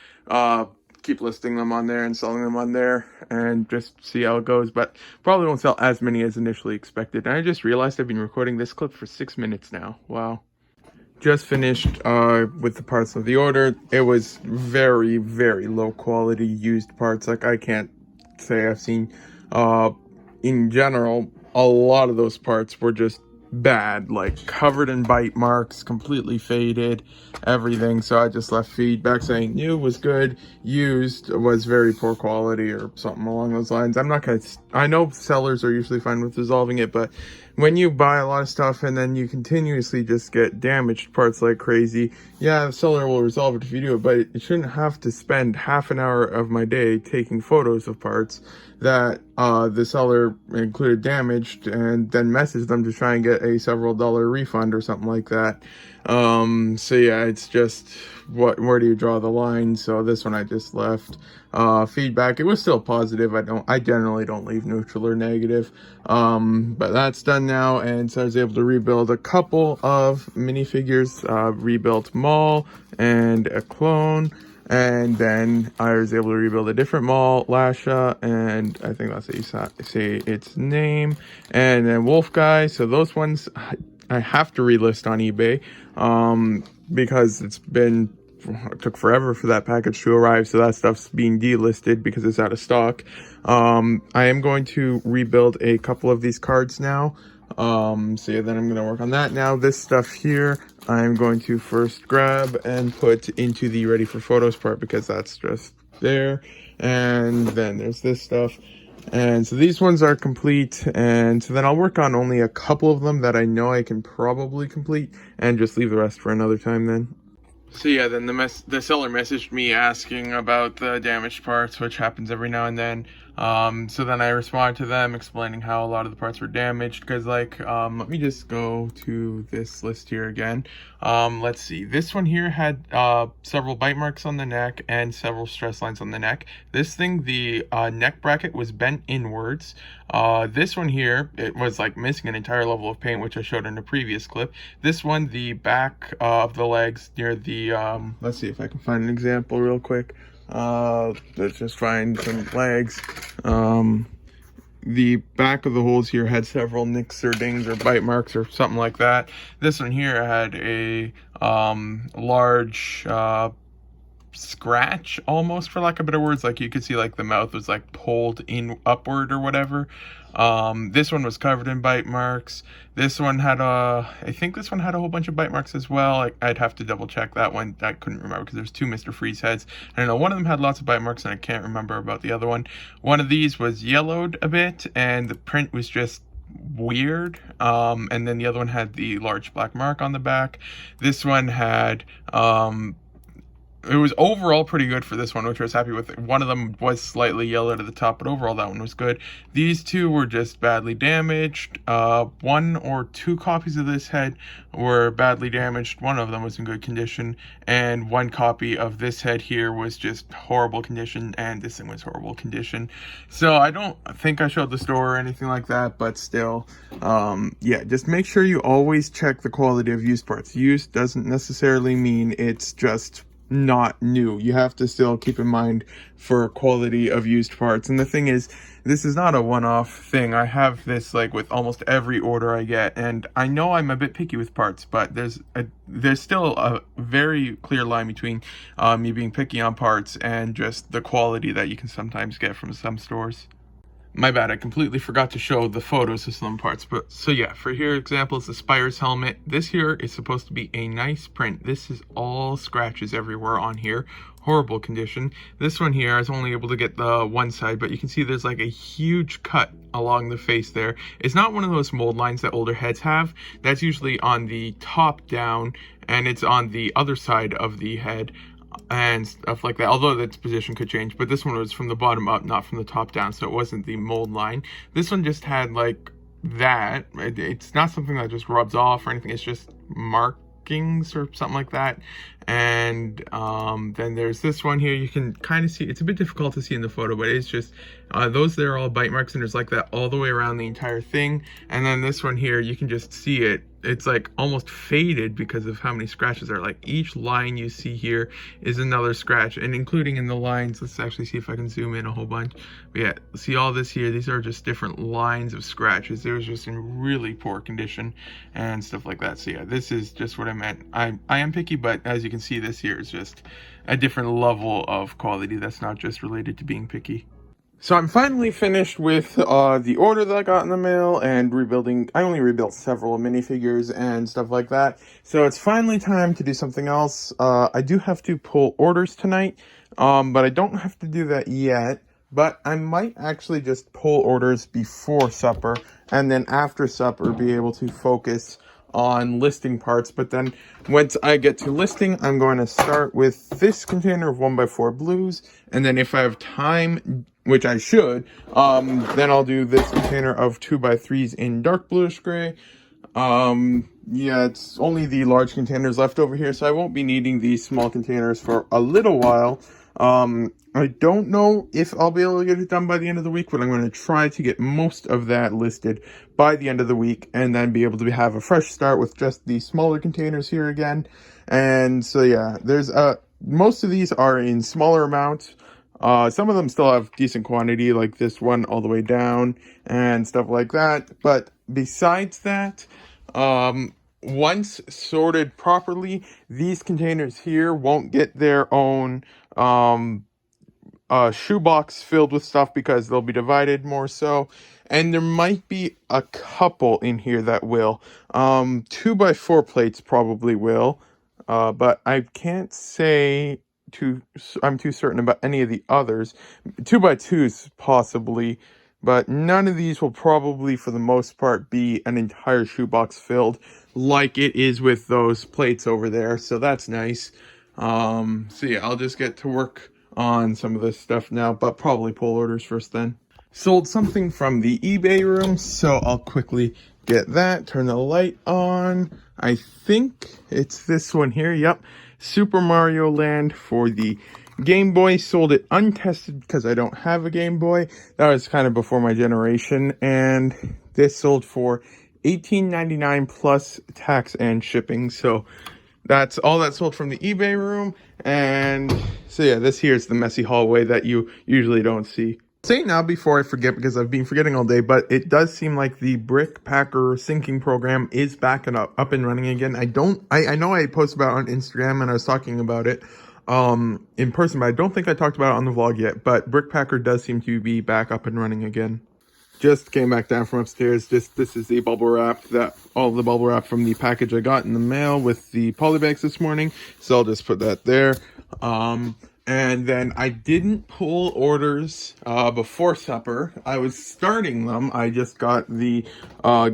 keep listing them on there and selling them on there and just see how it goes. But probably won't sell as many as initially expected. And I just realized I've been recording this clip for 6 minutes now. Wow. Just finished with the parts of the order. It was very, very low quality used parts. Like, I can't say I've seen in general, a lot of those parts were just bad, like covered in bite marks, completely faded, everything. So I just left feedback saying new was good, used was very poor quality, or something along those lines. I'm not gonna, I know sellers are usually fine with resolving it, but when you buy a lot of stuff and then you continuously just get damaged parts like crazy, yeah, the seller will resolve it if you do it, but it shouldn't have to spend half an hour of my day taking photos of parts that the seller included damaged and then message them to try and get a several $1 refund or something like that. So yeah, it's just, where do you draw the line? So this one I just left feedback. It was still positive. I generally don't leave neutral or negative. But that's done now, and so I was able to rebuild a couple of minifigures, rebuilt Maul and a clone. And then I was able to rebuild a different Maul, Lasha, and I think that's how you say its name. And then Wolf Guy. So those ones I have to relist on eBay because it took forever for that package to arrive. So that stuff's being delisted because it's out of stock. I am going to rebuild a couple of these cards now. So yeah, then I'm going to work on that now. This stuff here, I'm going to first grab and put into the ready for photos part because that's just there. And then there's this stuff. And so these ones are complete. And so then I'll work on only a couple of them that I know I can probably complete and just leave the rest for another time then. So yeah, then the seller messaged me asking about the damaged parts, which happens every now and then. So then I responded to them explaining how a lot of the parts were damaged because, like, let me just go to this list here again. Let's see. This one here had several bite marks on the neck and several stress lines on the neck. This thing, the neck bracket was bent inwards. This one here, it was like missing an entire level of paint, which I showed in a previous clip. This one, the back of the legs near the, let's see if I can find an example real quick. Let's just find some legs. The back of the holes here had several nicks or dings or bite marks or something like that. This one here had a large scratch almost, for lack of better words. Like you could see like the mouth was like pulled in upward or whatever. This one was covered in bite marks. This one had I think this one had a whole bunch of bite marks as well. I'd have to double check that one. I couldn't remember because there's two Mr. Freeze heads. I don't know, one of them had lots of bite marks and I can't remember about the other one. One of these was yellowed a bit and the print was just weird, and then the other one had the large black mark on the back. This one had it was overall pretty good for this one, which I was happy with. One of them was slightly yellowed at the top, but overall that one was good. These two were just badly damaged. One or two copies of this head were badly damaged. One of them was in good condition, and one copy of this head here was just horrible condition, and this thing was horrible condition. So I don't think I showed the store or anything like that, but still, yeah, just make sure you always check the quality of used parts. Used doesn't necessarily mean it's just not new. You have to still keep in mind for quality of used parts. And the thing is, this is not a one-off thing. I have this like with almost every order I get, and I know I'm a bit picky with parts, but there's still a very clear line between me being picky on parts and just the quality that you can sometimes get from some stores. My bad, I completely forgot to show the photos of some parts. But so yeah, for here example is the Spires helmet. This here is supposed to be a nice print. This is all scratches everywhere on here. Horrible condition. This one here, I was only able to get the one side, but you can see there's like a huge cut along the face there. It's not one of those mold lines that older heads have. That's usually on the top down, and it's on the other side of the head and stuff like that, although its position could change. But this one was from the bottom up, not from the top down, so it wasn't the mold line. This one just had like that. It's not something that just rubs off or anything, it's just markings or something like that. And then there's this one here. You can kind of see, it's a bit difficult to see in the photo, but it's just those there are all bite marks, and there's like that all the way around the entire thing. And then this one here, you can just see it. It's like almost faded because of how many scratches are. Like each line you see here is another scratch, and including in the lines. Let's actually see if I can zoom in a whole bunch. But yeah, see all this here, these are just different lines of scratches. They was just in really poor condition and stuff like that. So yeah, this is just what I meant. I am picky, but as you can see, this here is just a different level of quality that's not just related to being picky. So I'm finally finished with the order that I got in the mail and rebuilding. I only rebuilt several minifigures and stuff like that. So it's finally time to do something else. I do have to pull orders tonight, but I don't have to do that yet. But I might actually just pull orders before supper, and then after supper be able to focus on listing parts. But then once I get to listing, I'm going to start with this container of 1x4 blues, and then if I have time, which I should, then I'll do this container of 2x3s in dark bluish gray. Yeah, it's only the large containers left over here, so I won't be needing these small containers for a little while. I don't know if I'll be able to get it done by the end of the week, but I'm going to try to get most of that listed by the end of the week, and then be able to have a fresh start with just the smaller containers here again. And so yeah, there's most of these are in smaller amounts. Some of them still have decent quantity, like this one all the way down and stuff like that. But besides that, once sorted properly, these containers here won't get their own shoebox filled with stuff because they'll be divided more so. And there might be a couple in here that will. 2x4 plates probably will, but I can't say I'm too certain about any of the others. 2x2s possibly, but none of these will probably, for the most part, be an entire shoebox filled like it is with those plates over there. So that's nice. So yeah, I'll just get to work on some of this stuff now, but probably pull orders first then. Sold something from the eBay room, so I'll quickly get that. Turn the light on. I think it's this one here. Yep. Super Mario Land for the Game Boy. Sold it untested because I don't have a Game Boy. That was kind of before my generation. And this sold for $18.99 plus tax and shipping. So that's all that sold from the eBay room. And so yeah, this here is the messy hallway that you usually don't see. Say now before I forget, because I've been forgetting all day, but it does seem like the Brickpacker syncing program is back and up and running again. I know I posted about it on Instagram and I was talking about it. in person, but I don't think I talked about it on the vlog yet. But Brickpacker does seem to be back up and running again. Just came back down from upstairs. This is the bubble wrap, all the bubble wrap from the package I got in the mail with the poly bags this morning. So I'll just put that there. And then I didn't pull orders before supper. I was starting them. I just got the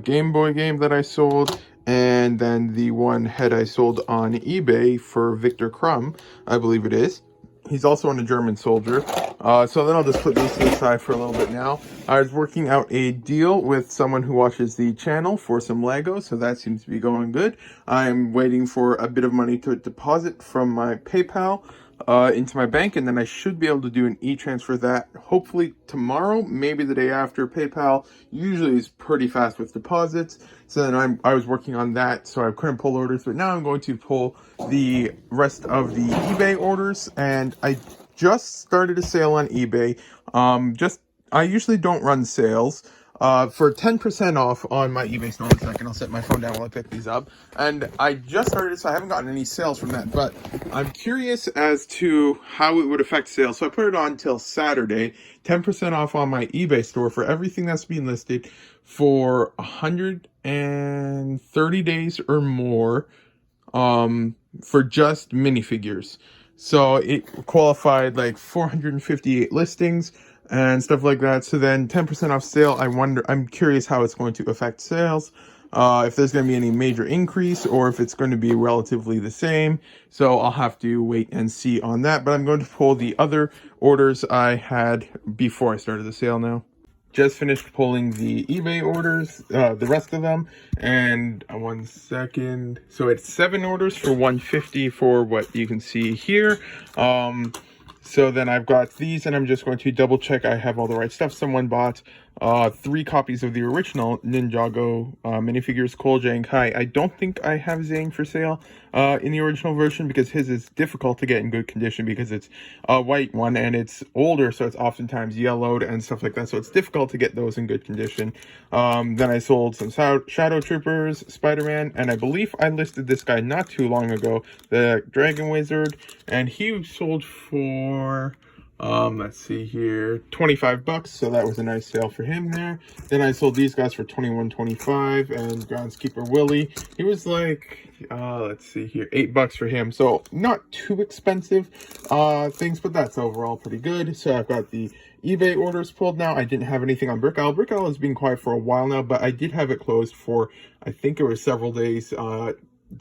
Game Boy game that I sold, and then the one head I sold on eBay for Victor Crumb, I believe it is. He's also on a German soldier. So then I'll just put these to the side for a little bit now. I was working out a deal with someone who watches the channel for some Legos, so that seems to be going good. I'm waiting for a bit of money to deposit from my PayPal into my bank, and then I should be able to do an e-transfer that hopefully tomorrow, maybe the day after. PayPal usually is pretty fast with deposits, so then I was working on that, so I couldn't pull orders, but now I'm going to pull the rest of the eBay orders. And I just started a sale on eBay. I usually don't run sales. For 10% off on my eBay store. 1 second, I'll set my phone down while I pick these up. And I just started, so I haven't gotten any sales from that, but I'm curious as to how it would affect sales. So I put it on till Saturday, 10% off on my eBay store for everything that's being listed for 130 days or more, for just minifigures. So it qualified like 458 listings and stuff like that. So then 10% off sale, I'm curious how it's going to affect sales. If there's going to be any major increase or if it's going to be relatively the same. So I'll have to wait and see on that. But I'm going to pull the other orders I had before I started the sale now. Just finished pulling the eBay orders, the rest of them, and 1 second. So it's 7 orders for 150 for what you can see here. So then I've got these, and I'm just going to double check I have all the right stuff. Someone bought 3 copies of the original Ninjago minifigures, Cole, Jay, and Kai. I don't think I have Zane for sale in the original version because his is difficult to get in good condition because it's a white one and it's older, so it's oftentimes yellowed and stuff like that. So it's difficult to get those in good condition. Then I sold some Shadow Troopers, Spider-Man, and I believe I listed this guy not too long ago, the Dragon Wizard, and he sold for... let's see here, 25 bucks. So that was a nice sale for him there. Then I sold these guys for 21.25, and Groundskeeper Willie, he was like, let's see here, 8 bucks for him. So not too expensive things, but that's overall pretty good. So I've got the eBay orders pulled now. I didn't have anything on Brickowl. Brickowl has been quiet for a while now, but I did have it closed for, I think it was several days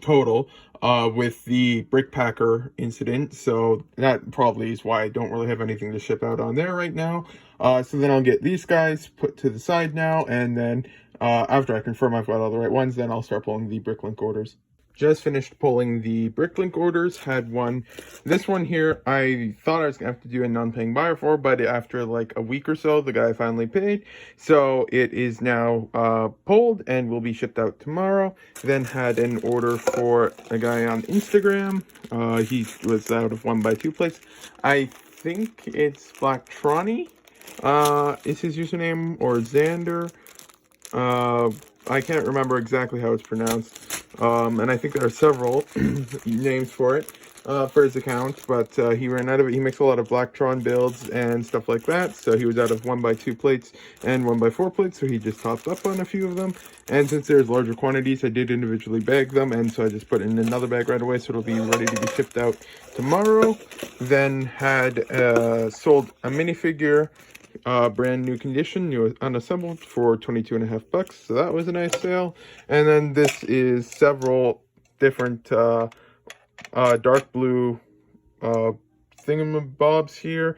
total with the Brickpacker incident, so that probably is why I don't really have anything to ship out on there right now. So then I'll get these guys put to the side now, and then after I confirm I've got all the right ones, then I'll start pulling the Bricklink orders. Just finished pulling the Bricklink orders, had one. This one here, I thought I was going to have to do a non-paying buyer for, but after like a week or so, the guy finally paid. So it is now pulled and will be shipped out tomorrow. Then had an order for a guy on Instagram. He was out of 1x2 plates. I think it's Blacktronic is his username, or Xander. I can't remember exactly how it's pronounced. And I think there are several names for it, for his account, but he ran out of it. He makes a lot of Blacktron builds and stuff like that, so he was out of 1x2 plates and 1x4 plates, so he just topped up on a few of them. And since there's larger quantities, I did individually bag them, and so I just put it in another bag right away, so it'll be ready to be shipped out tomorrow. Then had sold a minifigure, brand new condition, new unassembled, for 22.5 bucks. So that was a nice sale. And then this is several different dark blue thingamabobs here.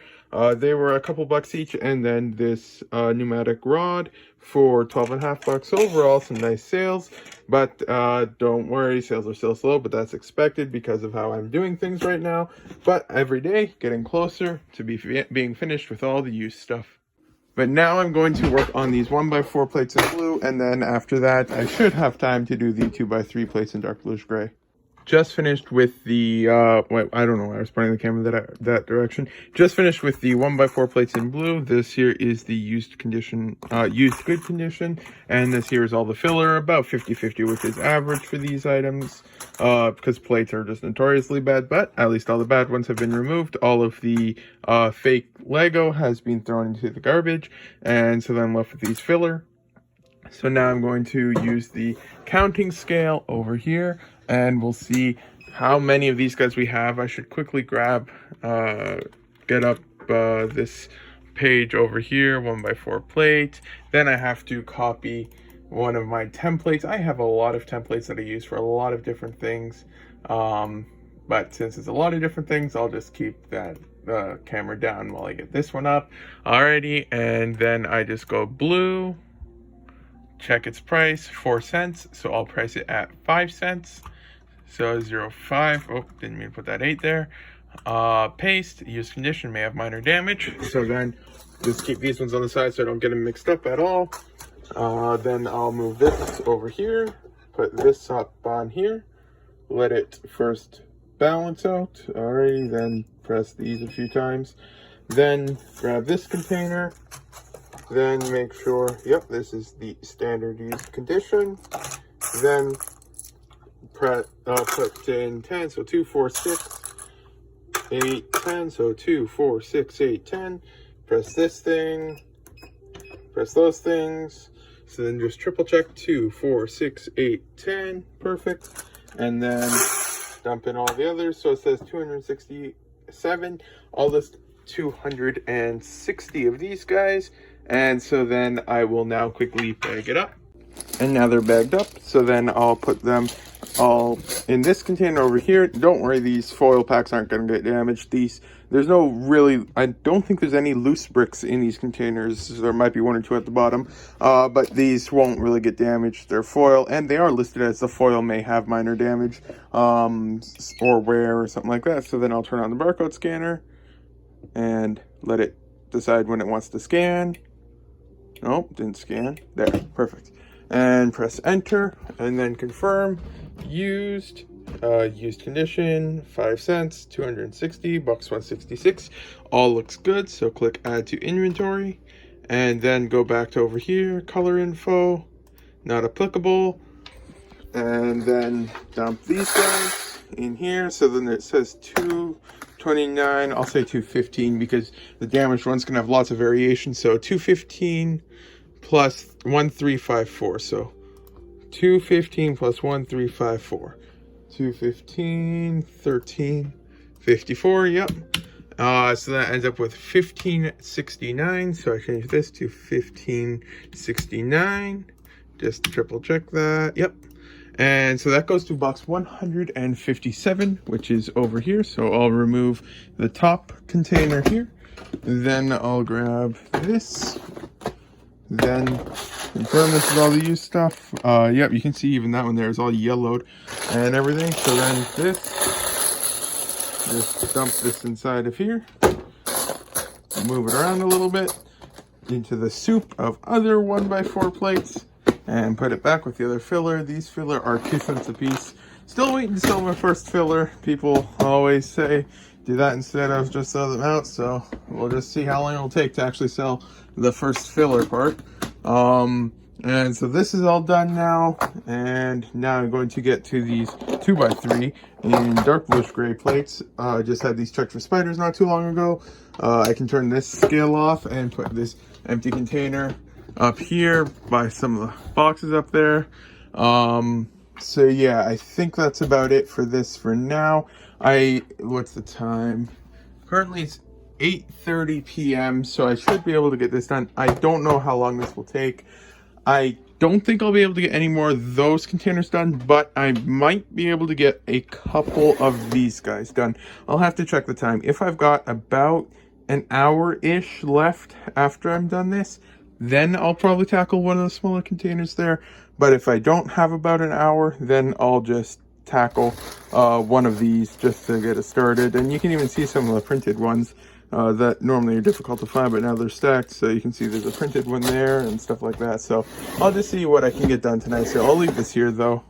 They were a couple bucks each, and then this pneumatic rod for 12.5 bucks. Overall, some nice sales, but don't worry, sales are still slow, but that's expected because of how I'm doing things right now. But every day, getting closer to being finished with all the used stuff. But now I'm going to work on these 1x4 plates in blue, and then after that, I should have time to do the 2x3 plates in dark bluish gray. just finished with the wait, I don't know why I was pointing the camera that direction. Just finished with the 1x4 plates in blue. This here is the used good condition, and this here is all the filler, about 50-50, which is average for these items, because plates are just notoriously bad, but at least all the bad ones have been removed. All of the fake Lego has been thrown into the garbage, and so then I'm left with these filler. So now I'm going to use the counting scale over here, and we'll see how many of these guys we have. I should quickly get up this page over here, 1x4 plate. Then I have to copy one of my templates. I have a lot of templates that I use for a lot of different things. But since it's a lot of different things, I'll just keep that camera down while I get this one up. Alrighty, and then I just go blue. Check its price, 4 cents, so I'll price it at 5 cents. So 0.5, oh, didn't mean to put that 8 there. Paste, used condition, may have minor damage. So then just keep these ones on the side so I don't get them mixed up at all. Then I'll move this over here, put this up on here, let it first balance out. Alrighty, then press these a few times. Then grab this container. Then make sure, yep, this is the standard used condition. Then put in 10, so 2, 4, 6, 8, 10, so 2, 4, 6, 8, 10. Press this thing, press those things. So then just triple check, 2, 4, 6, 8, 10, perfect. And then dump in all the others. So it says 267, I'll list 260 of these guys. And so then I will now quickly bag it up. And now they're bagged up. So then I'll put them all in this container over here. Don't worry, these foil packs aren't going to get damaged. There's no really, I don't think there's any loose bricks in these containers. There might be 1 or 2 at the bottom. But these won't really get damaged. They're foil, and they are listed as the foil may have minor damage or wear or something like that. So then I'll turn on the barcode scanner and let it decide when it wants to scan. Nope, didn't scan. There, perfect. And press enter, and then confirm. Used condition, 5 cents, 260, bucks 166. All looks good, so click add to inventory, and then go back to over here, color info, not applicable, and then dump these guys in here. So then it says 229, I'll say 215 because the damaged one's gonna have lots of variation. So 215 plus 1354, so 215 plus 1354, 215, 1354, yep. So that ends up with 1569, so I change this to 1569, just triple check that, yep. And so that goes to box 157, which is over here. So I'll remove the top container here. Then I'll grab this. Then confirm this is all the used stuff. Yep, you can see even that one there is all yellowed and everything. So then this, just dump this inside of here. Move it around a little bit into the soup of other 1x4 plates. And put it back with the other filler. These filler are 2 cents a piece. Still waiting to sell my first filler. People always say, do that instead of just throw them out. So we'll just see how long it'll take to actually sell the first filler part. And so this is all done now. And now I'm going to get to these 2x3 in dark bluish gray plates. I just had these checked for spiders not too long ago. I can turn this scale off and put this empty container up here by some of the boxes up there. So yeah, I think that's about it for this for now. What's the time? Currently it's 8:30 p.m. so I should be able to get this done. I don't know how long this will take. I don't think I'll be able to get any more of those containers done, but I might be able to get a couple of these guys done. I'll have to check the time. If I've got about an hour-ish left after I'm done this, then I'll probably tackle one of the smaller containers there. But if I don't have about an hour, then I'll just tackle one of these just to get it started. And you can even see some of the printed ones that normally are difficult to find, but now they're stacked. So you can see there's a printed one there and stuff like that. So I'll just see what I can get done tonight. So I'll leave this here though.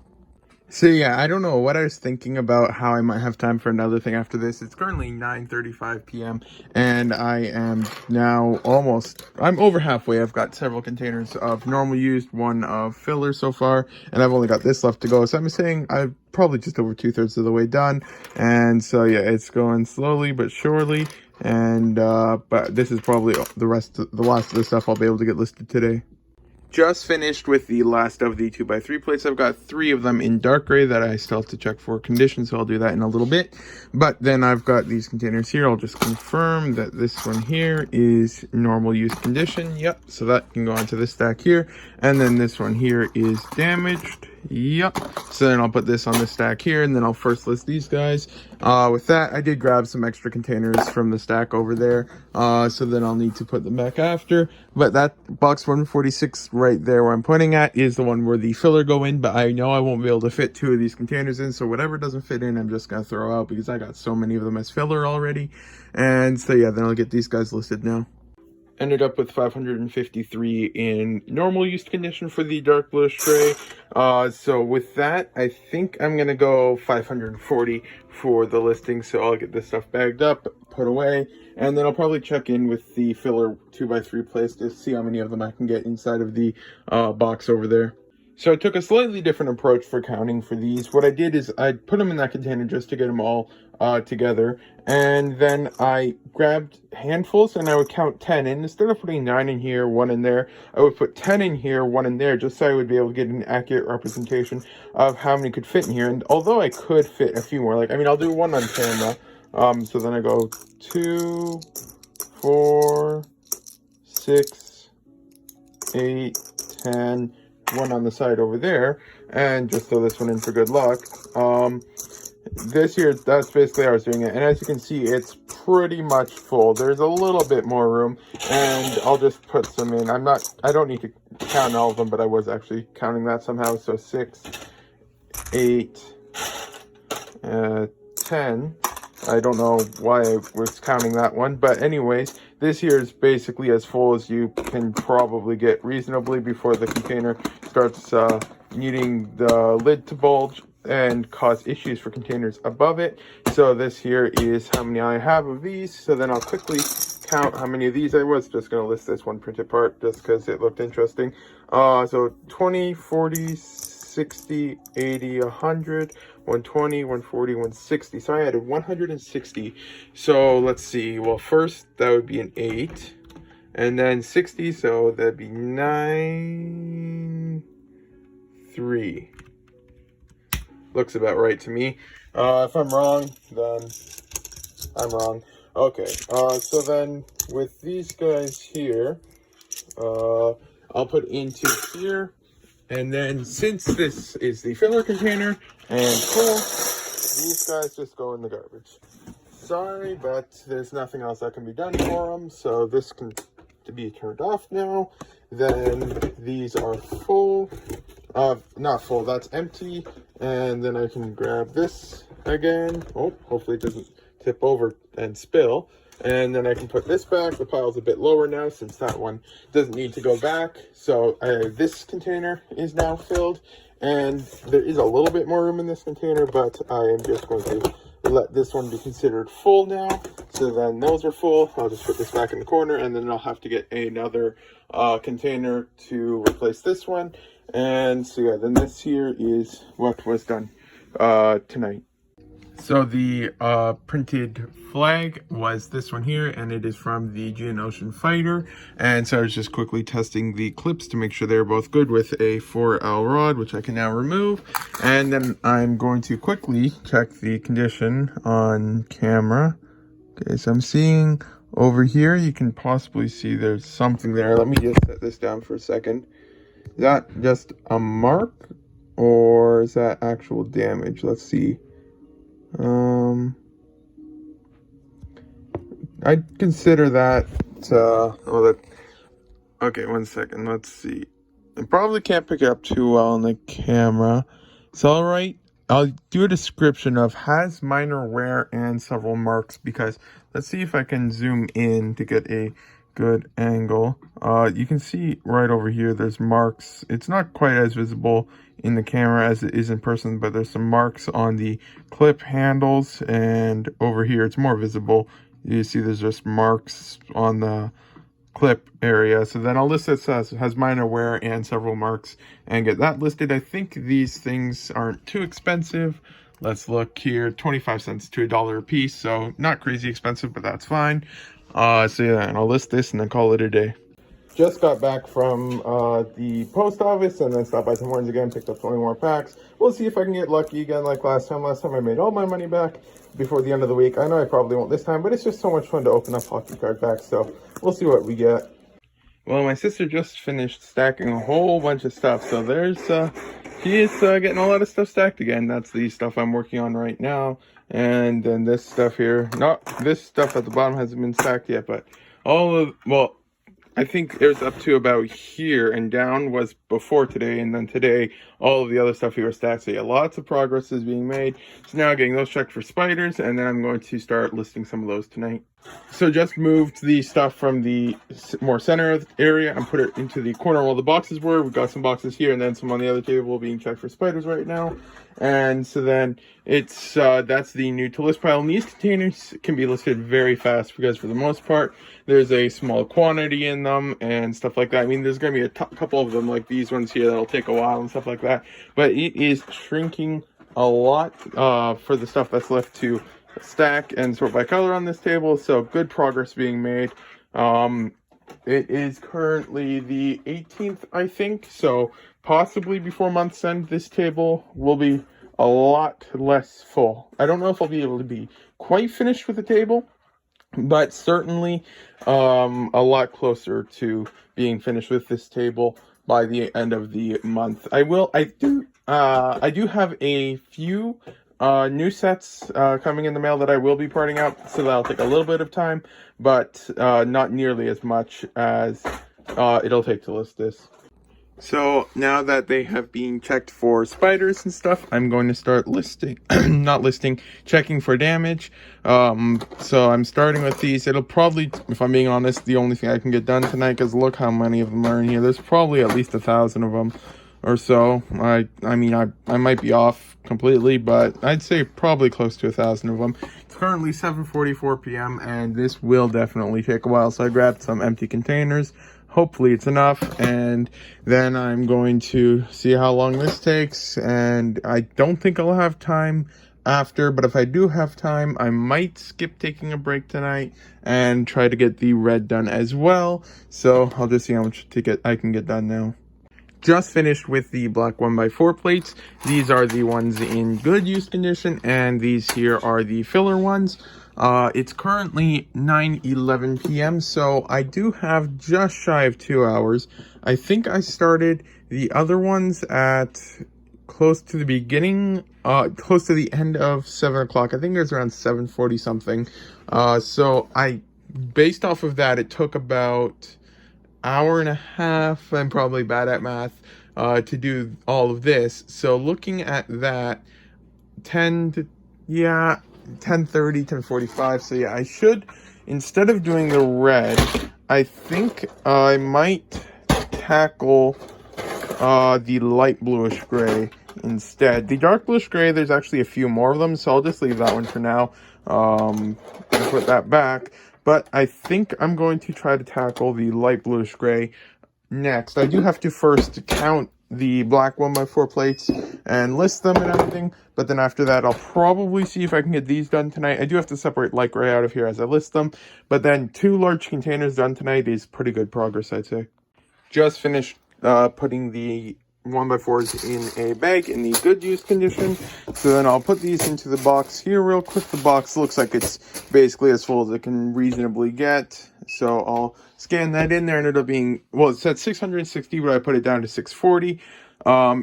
So yeah, I don't know what I was thinking about how I might have time for another thing after this. It's currently 9:35 p.m. and I am now I'm over halfway. I've got several containers of normal used, one of filler so far, and I've only got this left to go. So I'm saying I'm probably just over 2/3 of the way done. And so yeah, it's going slowly but surely. And but this is probably the last of the stuff I'll be able to get listed today. Just finished with the last of the 2x3 plates. I've got 3 of them in dark gray that I still have to check for condition, so I'll do that in a little bit. But then I've got these containers here. I'll just confirm that this one here is normal use condition. Yep, so that can go onto this stack here. And then this one here is damaged. Yep, so then I'll put this on the stack here, and then I'll first list these guys. With that, I did grab some extra containers from the stack over there, so then I'll need to put them back after. But that box 146 right there where I'm pointing at is the one where the filler go in, but I know I won't be able to fit 2 of these containers in, so whatever doesn't fit in, I'm just going to throw out because I got so many of them as filler already. And so yeah, then I'll get these guys listed now. Ended up with 553 in normal used condition for the dark bluish gray. So with that, I think I'm gonna go 540 for the listing. So I'll get this stuff bagged up, put away, and then I'll probably check in with the filler 2x3 place to see how many of them I can get inside of the box over there. So I took a slightly different approach for counting for these. What I did is I put them in that container just to get them all together. And then I grabbed handfuls and I would count 10. And instead of putting 9 in here, 1 in there, I would put 10 in here, 1 in there, just so I would be able to get an accurate representation of how many could fit in here. And although I could fit a few more, like, I mean, I'll do one on camera. So then I go 2, 4, 6, 8, 10, 1 on the side over there, and just throw this one in for good luck. This here, that's basically how I was doing it, and as you can see, it's pretty much full. There's a little bit more room, and I'll just put some in. I don't need to count all of them, but I was actually counting that somehow. So 6, 8, 10. I don't know why I was counting that one, but anyways, this here is basically as full as you can probably get reasonably before the container starts needing the lid to bulge and cause issues for containers above it. So this here is how many I have of these. So then I'll quickly count how many of these I was just going to list this one printed part just because it looked interesting. So 20, 40, 60, 80, 100, 120, 140, 160. So I added 160. So let's see. Well, first that would be an 8. And then 60, so that'd be 9, 3. Looks about right to me. If I'm wrong, then I'm wrong. Okay, so then with these guys here, I'll put into here. And then since this is the filler container and full, these guys just go in the garbage. Sorry, but there's nothing else that can be done for them. So this can to be turned off now. Then these are full. Not full, that's empty. And then I can grab this again. Oh, hopefully it doesn't tip over and spill. And then I can put this back. The pile's a bit lower now since that one doesn't need to go back. So this container is now filled. And there is a little bit more room in this container, but I am just going to let this one be considered full now. So then those are full. I'll just put this back in the corner, and then I'll have to get another container to replace this one. And so yeah, then this here is what was done tonight. So the printed flag was this one here, and it is from the Aegean Ocean Fighter. And so I was just quickly testing the clips to make sure they're both good with a 4L rod, which I can now remove. And then I'm going to quickly check the condition on camera. Okay, so I'm seeing over here, you can possibly see there's something there. Let me just set this down for a second. Is that just a mark, or is that actual damage? Let's see. I'd consider that, okay, 1 second, let's see. I probably can't pick it up too well on the camera. It's alright. I'll do a description of has minor wear and several marks, because let's see if I can zoom in to get a good angle. You can see right over here, there's marks. It's not quite as visible in the camera as it is in person, but there's some marks on the clip handles, and over here it's more visible. You see there's just marks on the clip area. So then I'll list this as has minor wear and several marks and get that listed. I think these things aren't too expensive. Let's look here, 25 cents to $1 a piece, so not crazy expensive, but that's fine. So yeah, and I'll list this and then call it a day. Just got back from the post office and then stopped by Tim Hortons again, picked up 20 more packs. We'll see if I can get lucky again like last time. Last time I made all my money back before the end of the week. I know I probably won't this time, but it's just so much fun to open up hockey card packs, so we'll see what we get. Well, my sister just finished stacking a whole bunch of stuff, so she is getting a lot of stuff stacked again. That's the stuff I'm working on right now. And then this stuff here, this stuff at the bottom hasn't been stacked yet, but I think it was up to about here, and down was before today, and then today, all of the other stuff here was stacked. So yeah, lots of progress is being made. So now getting those checked for spiders, and then I'm going to start listing some of those tonight. So just moved the stuff from the more center area and put it into the corner where all the boxes were. We've got some boxes here and then some on the other table being checked for spiders right now. And so then it's that's the new to list pile. And these containers can be listed very fast because for the most part, there's a small quantity in them and stuff like that. I mean, there's going to be a couple of them like these ones here that'll take a while and stuff like that. But it is shrinking a lot for the stuff that's left to stack and sort by color on this table, so good progress being made. It is currently the 18th, I think, so possibly before month's end this table will be a lot less full. I don't know if I'll be able to be quite finished with the table, but certainly a lot closer to being finished with this table by the end of the month. I do have a few new sets coming in the mail that I will be parting out, so that'll take a little bit of time, but not nearly as much as it'll take to list this. So now that they have been checked for spiders and stuff, I'm going to start listing, checking for damage. So I'm starting with these. It'll probably, if I'm being honest, the only thing I can get done tonight, because look how many of them are in here. There's probably at least 1,000 of them or so. I mean, I might be off completely, but I'd say probably close to 1,000 of them. It's currently 7:44 p.m. and this will definitely take a while, so I grabbed some empty containers. Hopefully it's enough, and then I'm going to see how long this takes, and I don't think I'll have time after, but if I do have time, I might skip taking a break tonight and try to get the red done as well. So I'll just see how much I can get done now. Just finished with the black 1x4 plates. These are the ones in good use condition, and these here are the filler ones. It's currently 9:11 p.m. so I do have just shy of 2 hours. I think I started the other ones at close to the beginning, close to the end of 7 o'clock. I think it was around 7:40 something. So based off of that, it took about hour and a half. I'm probably bad at math to do all of this. So looking at that, 10:30, 10:45. So yeah, I should, instead of doing the red, I think I might tackle the light bluish gray instead. The dark bluish gray, there's actually a few more of them, so I'll just leave that one for now and put that back. But I think I'm going to try to tackle the light bluish gray next. I do have to first count the black 1x4 plates and list them and everything, but then after that I'll probably see if I can get these done tonight. I do have to separate light gray out of here as I list them, but then 2 large containers done tonight is pretty good progress, I'd say. Just finished putting the 1x4s in a bag in the good use condition, so then I'll put these into the box here real quick. The box looks like it's basically as full as it can reasonably get, so I'll scan that in there, and it'll be, well, it said 660, but I put it down to 640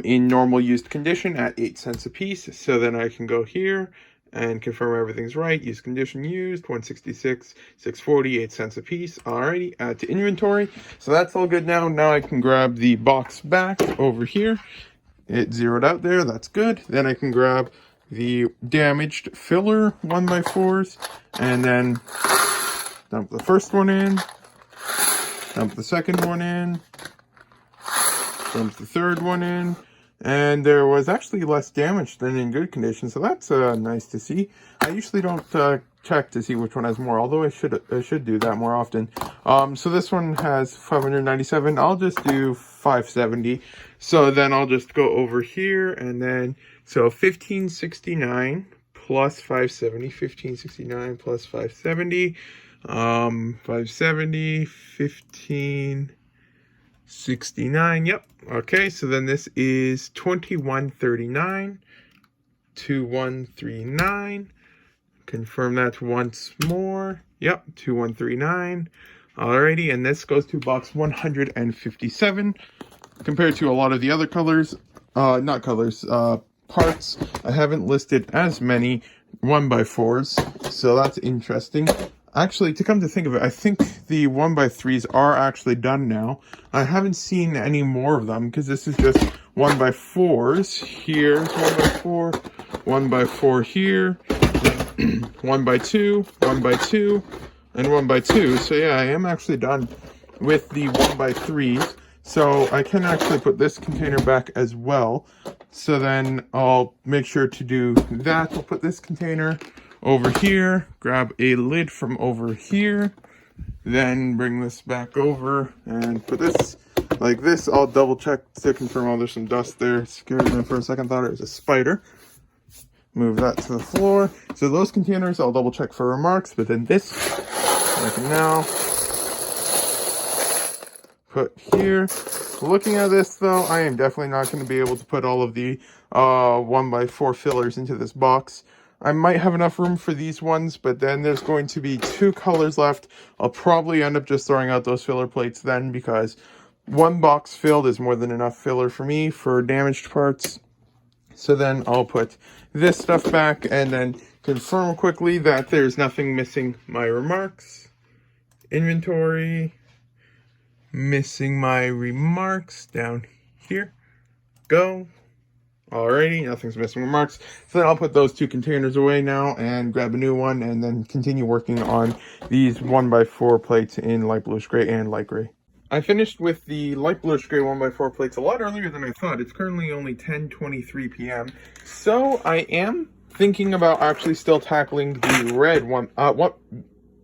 in normal used condition at 8 cents a piece. So then I can go here and confirm everything's right. Use condition used, 166, 640, 8 cents a piece. Alrighty, add to inventory. So that's all good now. Now I can grab the box back over here. It zeroed out there, that's good. Then I can grab the damaged filler 1x4s and then dump the first one in. Dump the second one in. Dump the third one in. And there was actually less damage than in good condition, so that's nice to see. I usually don't check to see which one has more, although I should do that more often. So this one has 597. I'll just do 570. So then I'll just go over here, and then so 1569 plus 570. 1569 plus 570. 570. 1569. Yep. Okay, so then this is 2139. 2139. Confirm that once more. Yep, 2139. Alrighty, and this goes to box 157. Compared to a lot of the other colors, parts, I haven't listed as many 1x4s, so that's interesting. Actually, to come to think of it, I think the 1x3s are actually done now. I haven't seen any more of them because this is just 1x4s. Here's 1x4, 1x4 here, 1x2, 1x2, and 1x2. So yeah, I am actually done with the 1x3s. So I can actually put this container back as well. So then I'll make sure to do that. I'll put this container over here, grab a lid from over here, then bring this back over and put this like this. I'll double check to confirm. Oh, there's some dust there. Scared me for a second, thought it was a spider. Move that to the floor. So those containers I'll double check for remarks, but then this I can now put here. Looking at this though, I am definitely not going to be able to put all of the 1x4 fillers into this box. I might have enough room for these ones, but then there's going to be 2 colors left. I'll probably end up just throwing out those filler plates then, because one box filled is more than enough filler for me for damaged parts. So then I'll put this stuff back and then confirm quickly that there's nothing missing my remarks. Inventory. Missing my remarks down here. Go. Alrighty, nothing's missing remarks. So then I'll put those 2 containers away now and grab a new one and then continue working on these 1x4 plates in light bluish gray and light gray. I finished with the light bluish gray 1x4 plates a lot earlier than I thought. It's currently only 10:23 p.m. So I am thinking about actually still tackling the red one.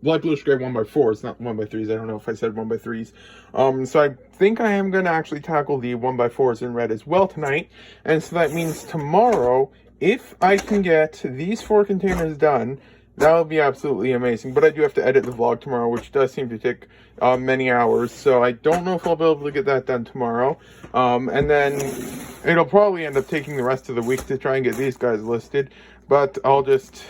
Light bluish gray 1x4s, not 1x3s. I don't know if I said 1x3s. So I think I am going to actually tackle the 1x4s in red as well tonight. And so that means tomorrow, if I can get these 4 containers done, that would be absolutely amazing. But I do have to edit the vlog tomorrow, which does seem to take many hours. So I don't know if I'll be able to get that done tomorrow. And then it'll probably end up taking the rest of the week to try and get these guys listed. But I'll just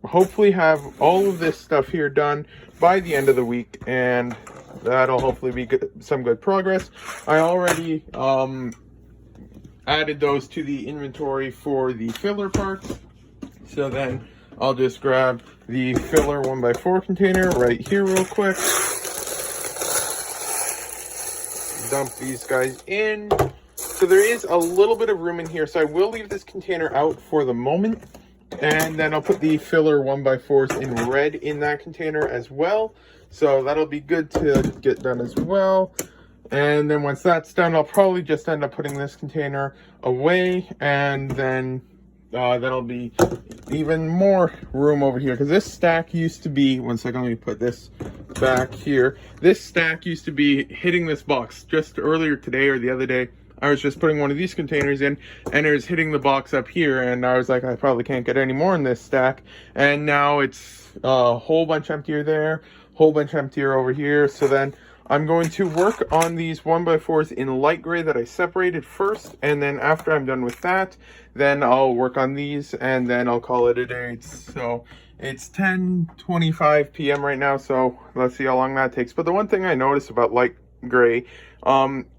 hopefully have all of this stuff here done by the end of the week, and that'll hopefully be some good progress. I already added those to the inventory for the filler parts, so then I'll just grab the filler 1x4 container right here real quick, dump these guys in. So there is a little bit of room in here, so I will leave this container out for the moment. And then I'll put the filler 1x4s in red in that container as well. So that'll be good to get done as well. And then once that's done, I'll probably just end up putting this container away. And then that'll be even more room over here. Because this stack used to be, one second, let me put this back here. This stack used to be hitting this box just earlier today or the other day. I was just putting one of these containers in and it was hitting the box up here, and I was like, I probably can't get any more in this stack. And now it's a whole bunch emptier there, whole bunch emptier over here. So then I'm going to work on these 1x4s in light gray that I separated first, and then after I'm done with that, then I'll work on these and then I'll call it a day. So it's 10:25 p.m. right now, so let's see how long that takes. But the one thing I noticed about light gray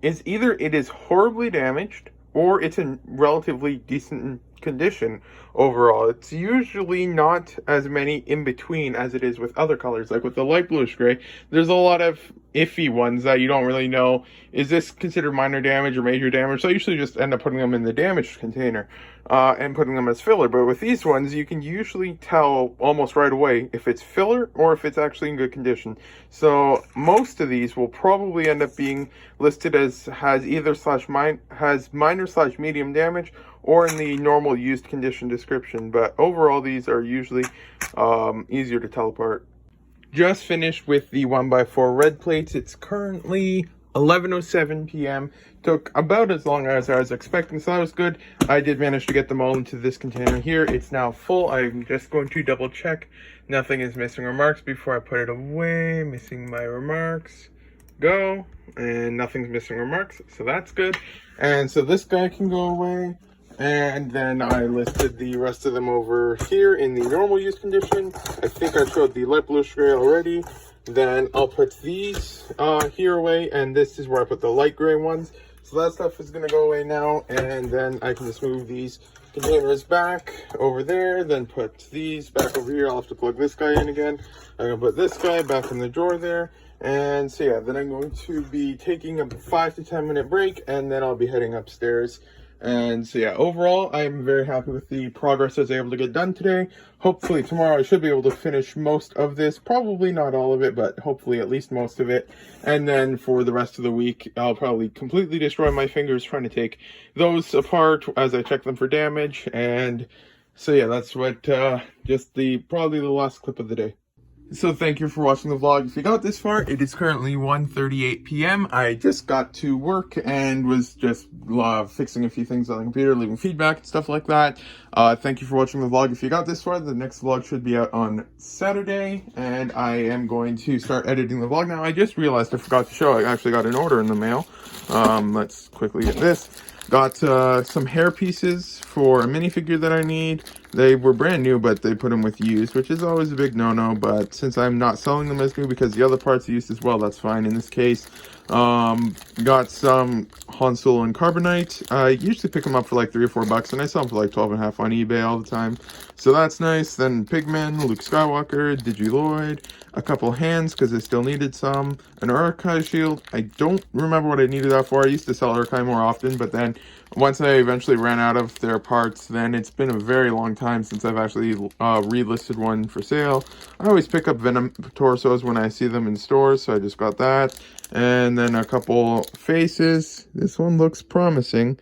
is either it is horribly damaged or it's in relatively decent condition overall. It's usually not as many in between as it is with other colors. Like with the light bluish gray, there's a lot of iffy ones that you don't really know, is this considered minor damage or major damage? So I usually just end up putting them in the damaged container and putting them as filler. But with these ones, you can usually tell almost right away if it's filler or if it's actually in good condition. So most of these will probably end up being listed as has either has minor / medium damage, or in the normal used condition description. But overall, these are usually easier to tell apart. Just finished with the 1x4 red plates. It's currently 11:07 p.m. Took about as long as I was expecting, so that was good. I did manage to get them all into this container here. It's now full. I'm just going to double check nothing is missing remarks before I put it away. Missing my remarks. Go. And nothing's missing remarks, so that's good. And so this guy can go away. And then I listed the rest of them over here in the normal use condition. I think I showed the light bluish gray already. Then I'll put these here away, and this is where I put the light gray ones. So that stuff is going to go away now, and then I can just move these containers back over there, then put these back over here. I'll have to plug this guy in again. I'm going to put this guy back in the drawer there. And so yeah, then I'm going to be taking a 5 to 10 minute break, and then I'll be heading upstairs. And so yeah, overall, I'm very happy with the progress I was able to get done today. Hopefully tomorrow I should be able to finish most of this. Probably not all of it, but hopefully at least most of it. And then for the rest of the week, I'll probably completely destroy my fingers trying to take those apart as I check them for damage. And so yeah, that's what, probably the last clip of the day. So thank you for watching the vlog. If you got this far, it is currently 1:38 p.m. I just got to work and was just fixing a few things on the computer, leaving feedback and stuff like that. Thank you for watching the vlog. If you got this far, the next vlog should be out on Saturday, and I am going to start editing the vlog now. I just realized I forgot to show, I actually got an order in the mail. Let's quickly get this. Got some hair pieces for a minifigure that I need. They were brand new, but they put them with used, which is always a big no-no. But since I'm not selling them as new because the other parts are used as well, that's fine in this case. Got some Han Solo and Carbonite. I usually pick them up for like $3 or $4, and I sell them for like $12.50 on eBay all the time. So that's nice. Then Pigmen, Luke Skywalker, Digiloid, a couple hands because I still needed some, an Urkai shield. I don't remember what I needed that for. I used to sell Urkai more often, but then once I eventually ran out of their parts, then it's been a very long time since I've actually relisted one for sale. I always pick up Venom torsos when I see them in stores, so I just got that. And then a couple faces. This one looks promising.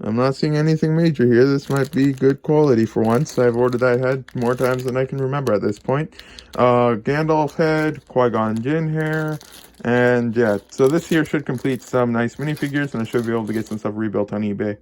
I'm not seeing anything major here. This might be good quality for once. I've ordered that head more times than I can remember at this point. Gandalf head, Qui-Gon Jinn hair, and yeah. So this here should complete some nice minifigures, and I should be able to get some stuff rebuilt on eBay.